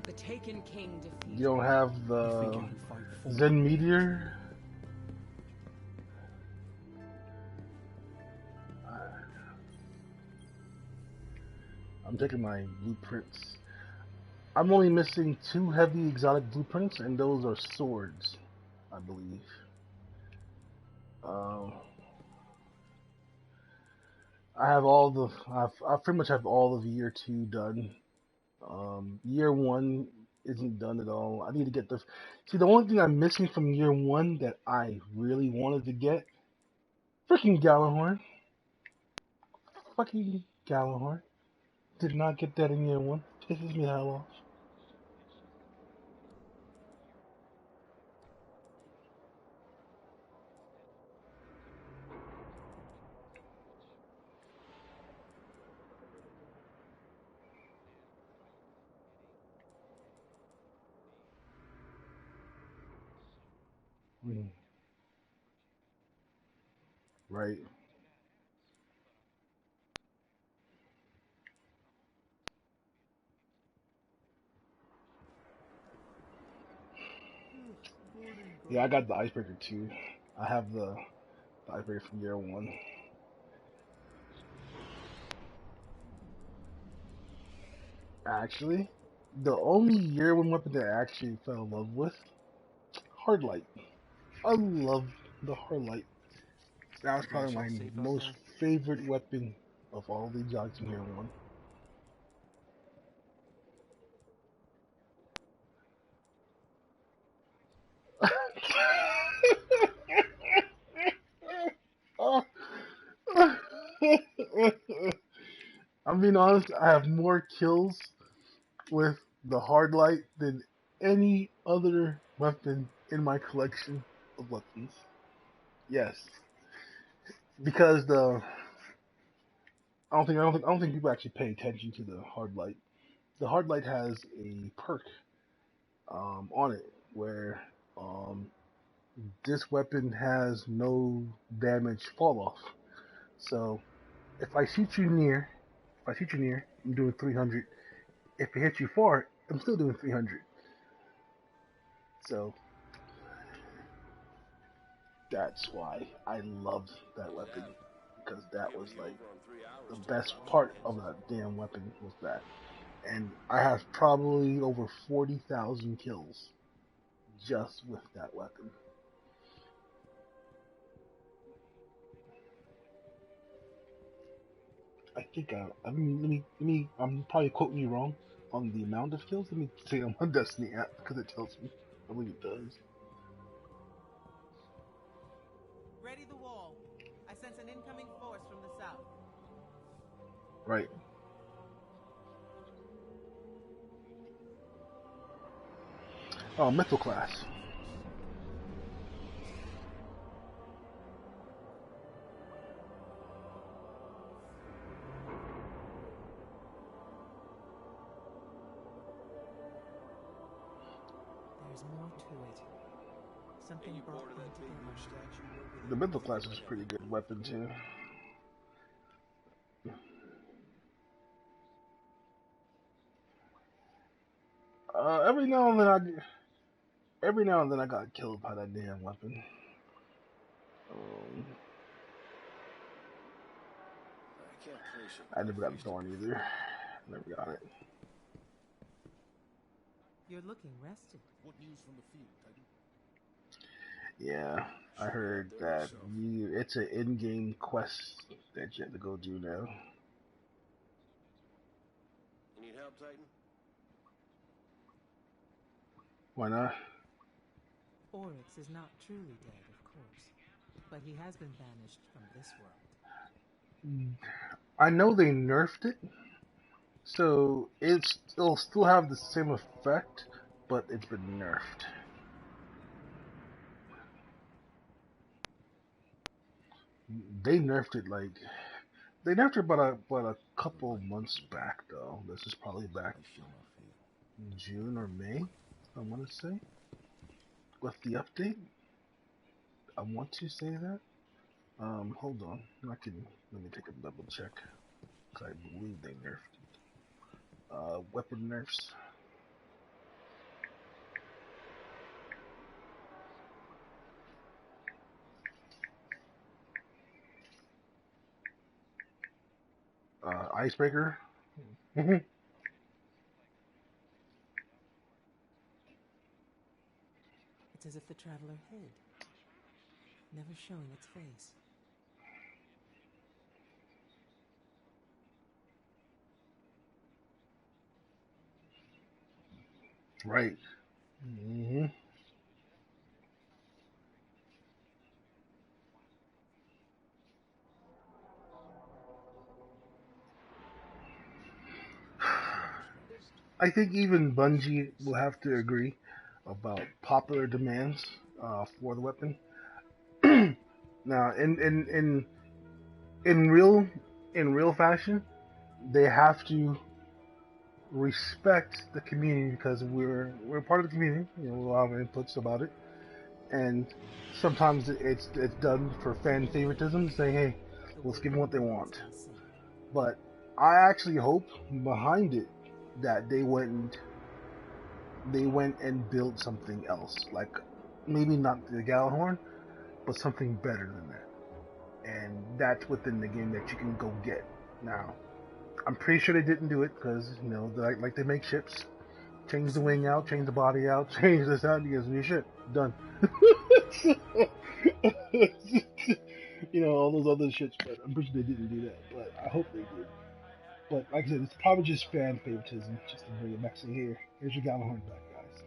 The Taken King defeated. You don't have the Zen Meteor? I'm taking my blueprints. I'm only missing 2 heavy exotic blueprints, and those are swords, I believe. I have all the. I pretty much have all of year 2 done. Year 1 isn't done at all. I need to get the. See, the only thing I'm missing from year 1 that I really wanted to get, freaking Galahorn. Fucking Galahorn. Did not get that in year 1. Pisses me the hell off. Mm. Right. Yeah, I got the icebreaker too. I have the icebreaker from year 1. Actually, the only year 1 weapon that I actually fell in love with, Hardlight. I love the Hardlight. That was probably my most favorite weapon of all the exotics in year 1. I'm being honest, I have more kills with the hard light than any other weapon in my collection of weapons. Yes, because I don't think people actually pay attention to the hard light. The hard light has a perk on it where um, this weapon has no damage fall off. So if I shoot you near, I'm doing 300. If it hits you far, I'm still doing 300. So that's why I loved that weapon, because that was like the best part of that damn weapon was that. And I have probably over 40,000 kills just with that weapon. I think I'm probably quoting you wrong on the amount of kills. Let me see on my Destiny app because it tells me. I believe it does. Ready the wall. I sense an incoming force from the south. Right. Oh, mental class. There's more to it. Something brought them together. The mental class is a pretty good weapon too. Every now and then I got killed by that damn weapon. I never got the thorn either. Never got it. You're looking rested. What news from the field, Titan? Yeah, I heard that it's an in-game quest that you have to go do now. You need help, Titan? Why not? Oryx is not truly dead, of course. But he has been banished from this world. I know they nerfed it, so it'll still have the same effect, but it's been nerfed. They nerfed it about a couple months back though. This is probably back in June or May, I want to say, with the update. I want to say that. Hold on. Let me take a double check. 'Cause I believe they nerfed it. Weapon nerfs. Icebreaker. Mhm. It's as if the traveler hid, never showing its face. Right. Hmm. I think even Bungie will have to agree about popular demands for the weapon. Now, in real in real fashion, they have to respect the community because we're part of the community. You know, we'll have inputs about it, and sometimes it's done for fan favoritism, saying, "Hey, let's give them what they want." But I actually hope behind it that they went and built something else, like maybe not the Gallahorn, but something better than that. And that's within the game that you can go get. Now, I'm pretty sure they didn't do it because like they make ships, change the wing out, change the body out, change this out, you get new ship, done. All those other shits, but I'm pretty sure they didn't do that. But I hope they did. But like I said, it's probably just fan favoritism, just to bring it back. So here's your Gallahorn back, guys.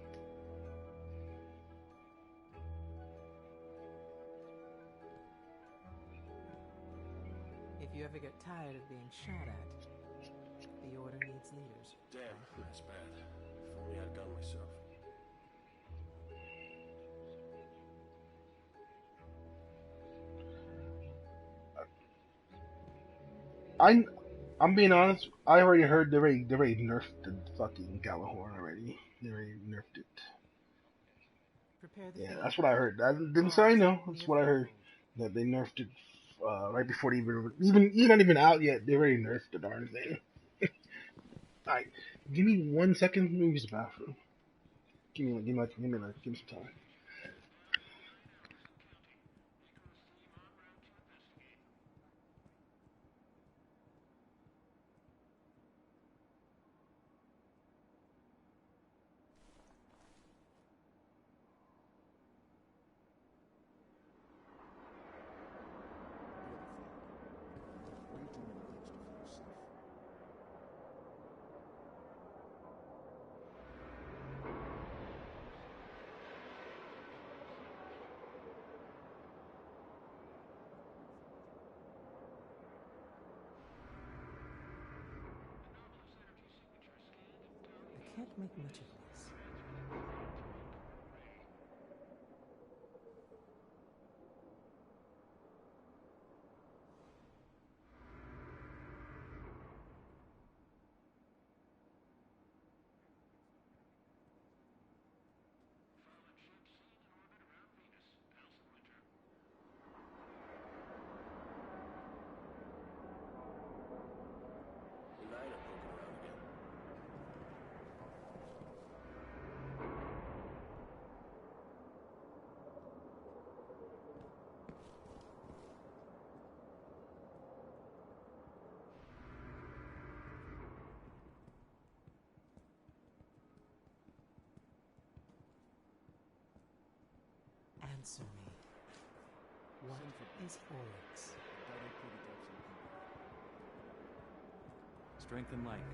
If you ever get tired of being shot at, the Order needs leaders. Damn, that's bad. If only I had a gun myself. I'm being honest. I already heard they already nerfed the fucking Gallahorn already. They already nerfed it. Prepare the Yeah, field. that's what I heard. I didn't say I know. That's what I heard. That they nerfed it right before they even not even out yet. They already nerfed the darn thing. Alright, give me 1 second. Let me use the bathroom. Give me some time. I can't make much of this. Nina poking around again. Answer me. What is Oryx? Strength and light.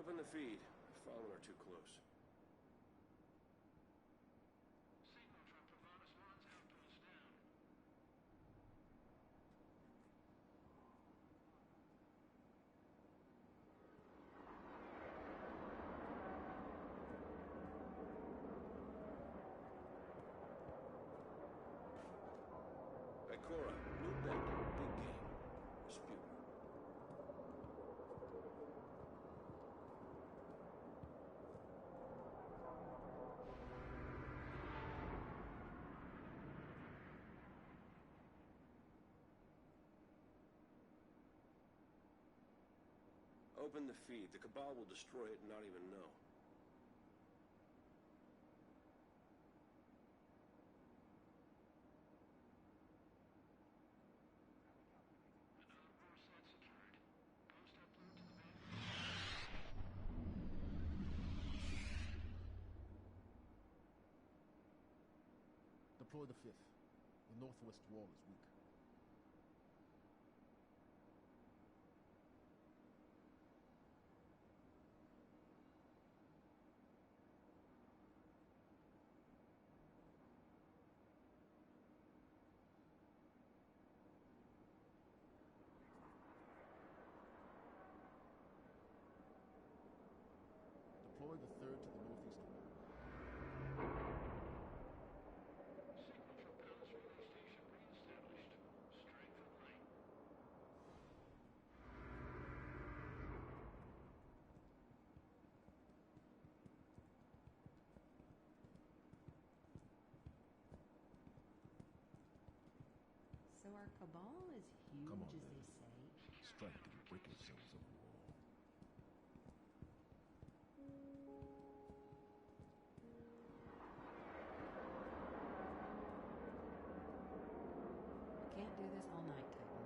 Open the feed. The fallen are too close. Cora, new bet, big game. Dispute. Open the feed. The Cabal will destroy it and not even know. Deploy the 5th. The northwest wall is weak. Deploy the 3rd to the northeast wall. So our cabal is huge, Come on, as then. they say. Strike and break yourselves over the wall. We can't do this all night, Titan.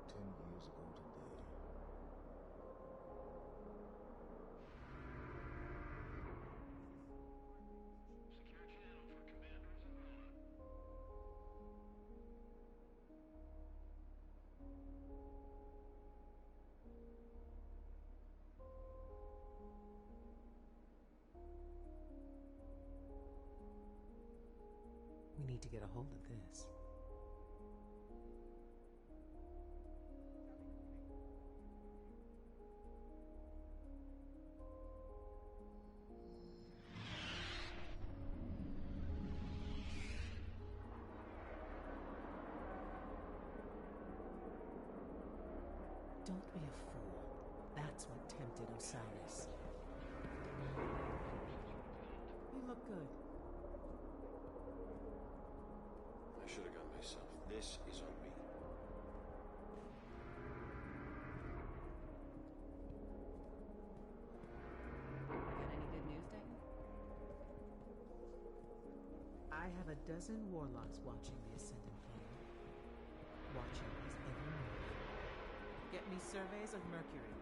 10 years ago today. We need to get a hold of this. Don't be a fool. That's what tempted Osiris. You look good. I should have gone myself. This is on me. Got any good news, Titan? I have a dozen warlocks watching the Ascendant Plane. Watching his every move. Get me surveys of Mercury.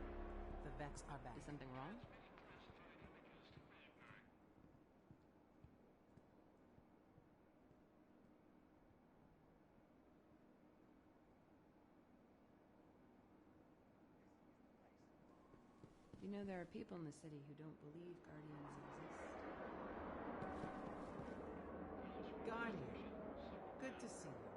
The Vex are back. Is something wrong? You know, there are people in the city who don't believe Guardians exist. Guardian. Good to see you.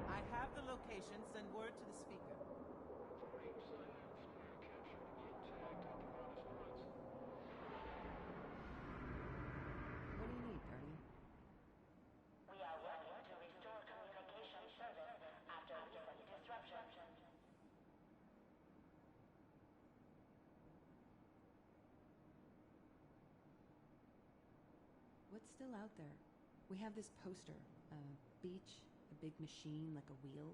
I have the location. Send word to the speaker. What do you need, Guardian? We are ready to restore communication service after recent disruption. What's still out there? We have this poster. A beach, a big machine like a wheel.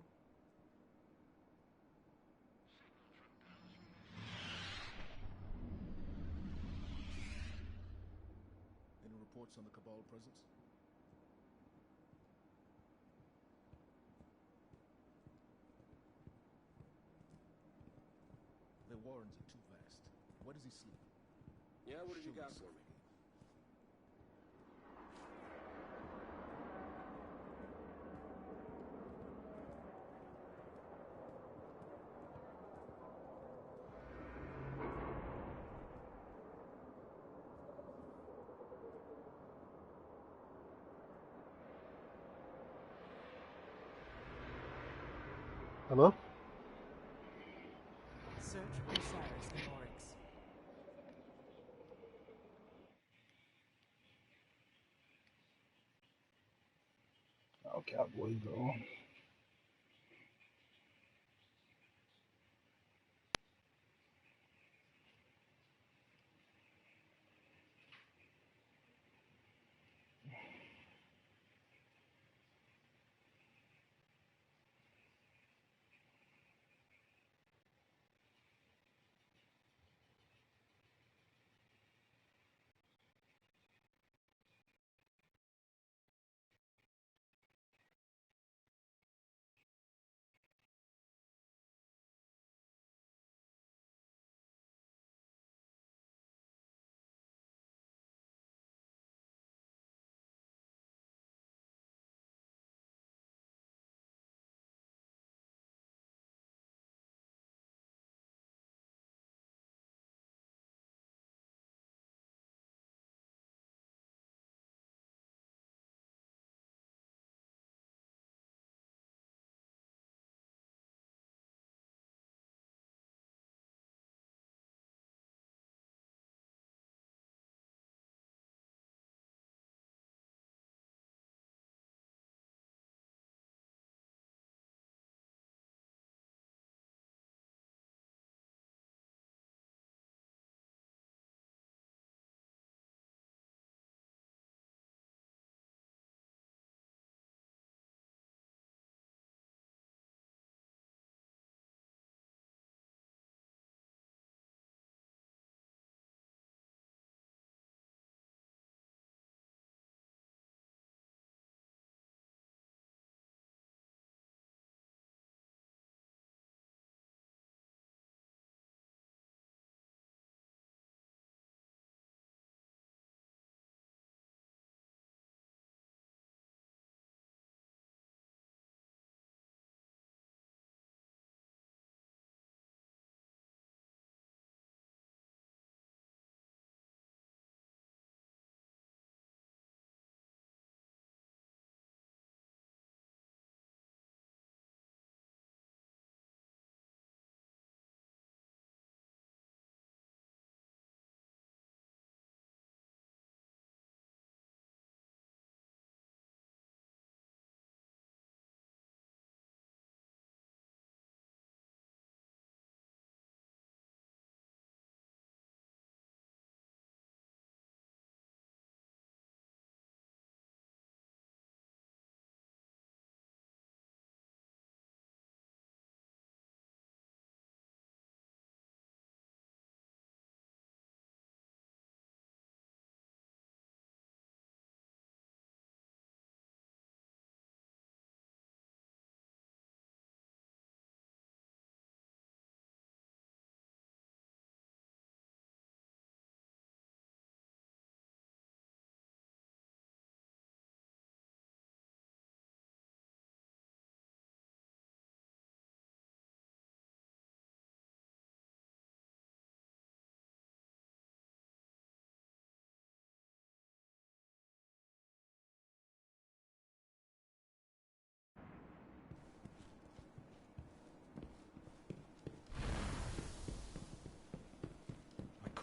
Any reports on the Cabal presence? Their warrens are too vast. Where does he sleep? Yeah, what have you Show got me for me? Hello? Search for Osiris and Oryx. Oh, Cowboys on.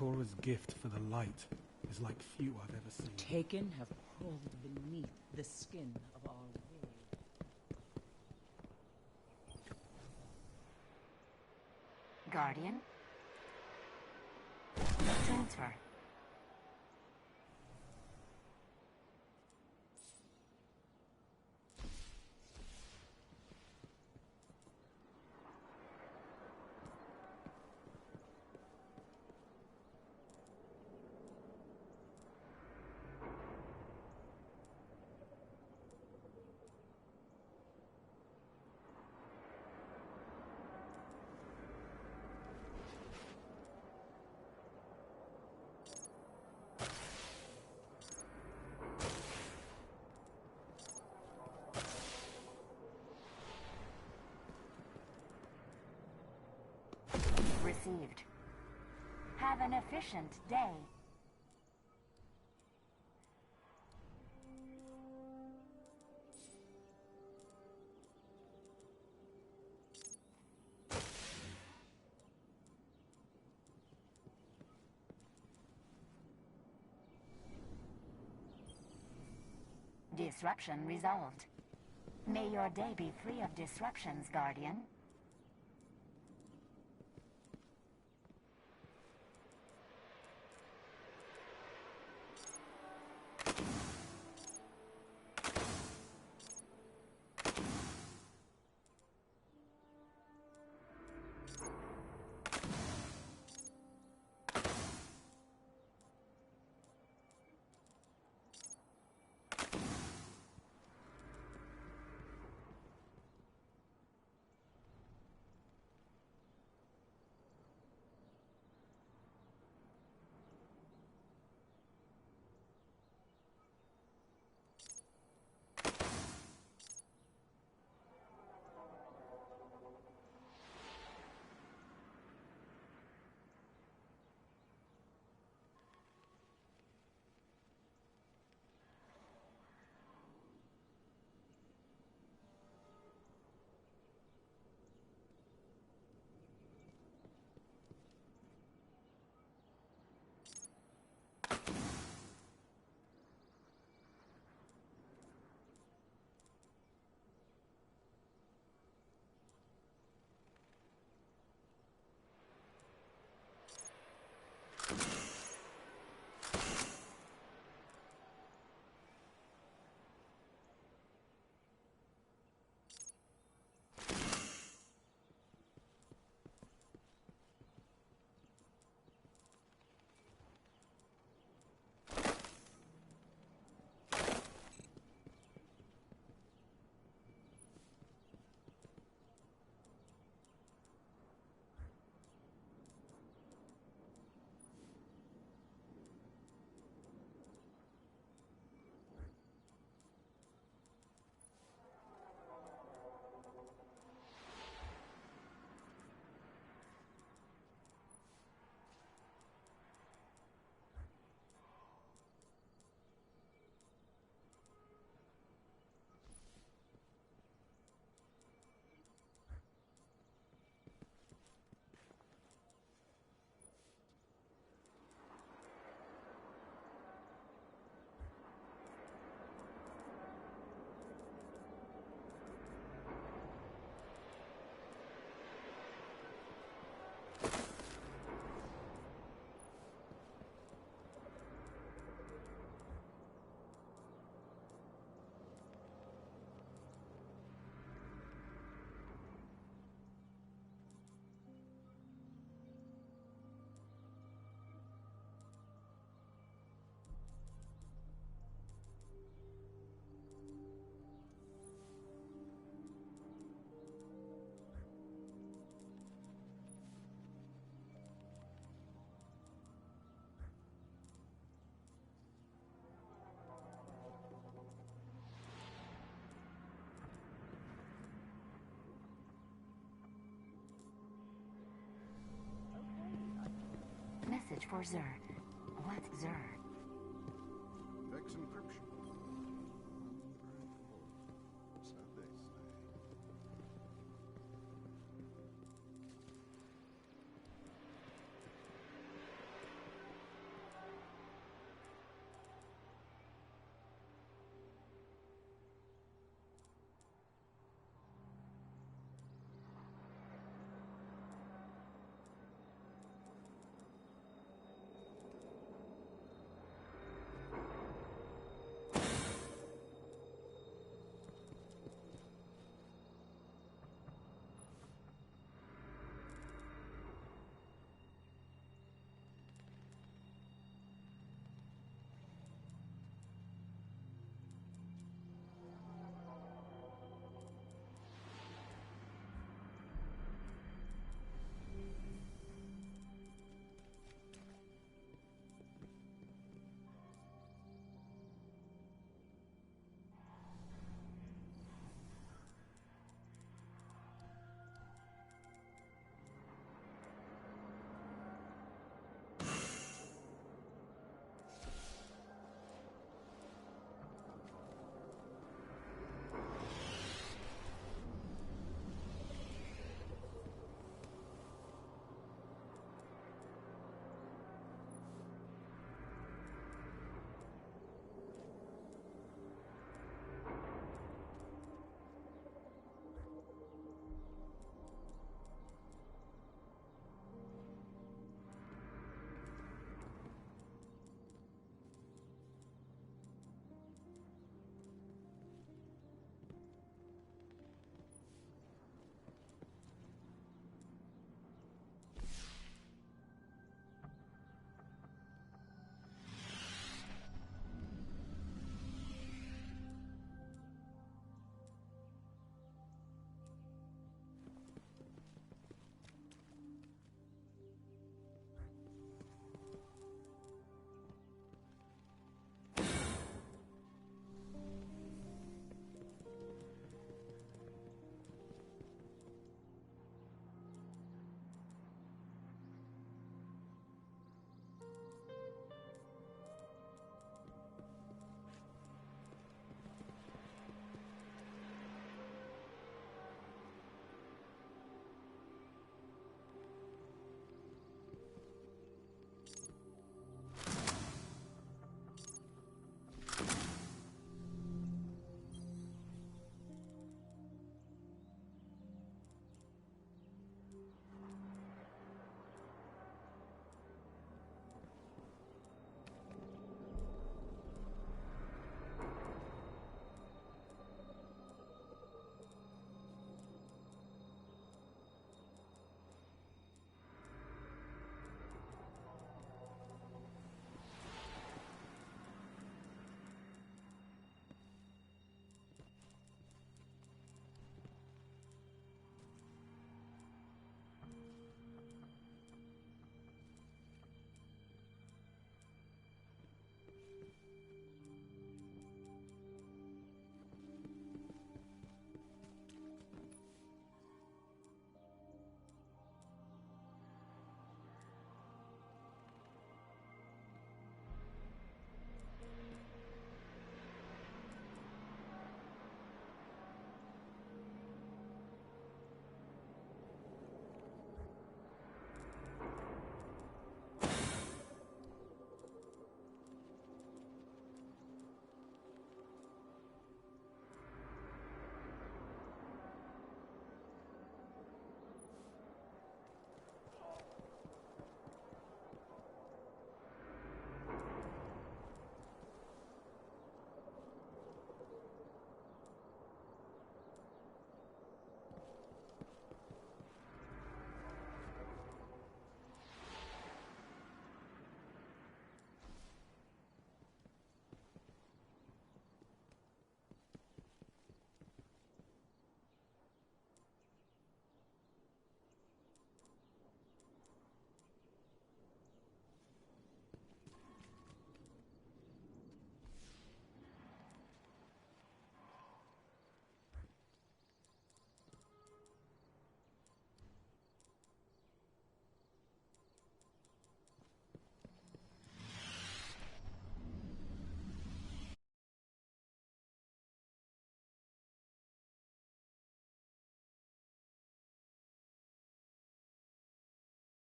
Ikora's gift for the light is like few I've ever seen. Taken have crawled beneath the skin of our world. Guardian. Transfer. Received. Have an efficient day. disruption resolved. May your day be free of disruptions, Guardian. Message for Zer. What's Zer?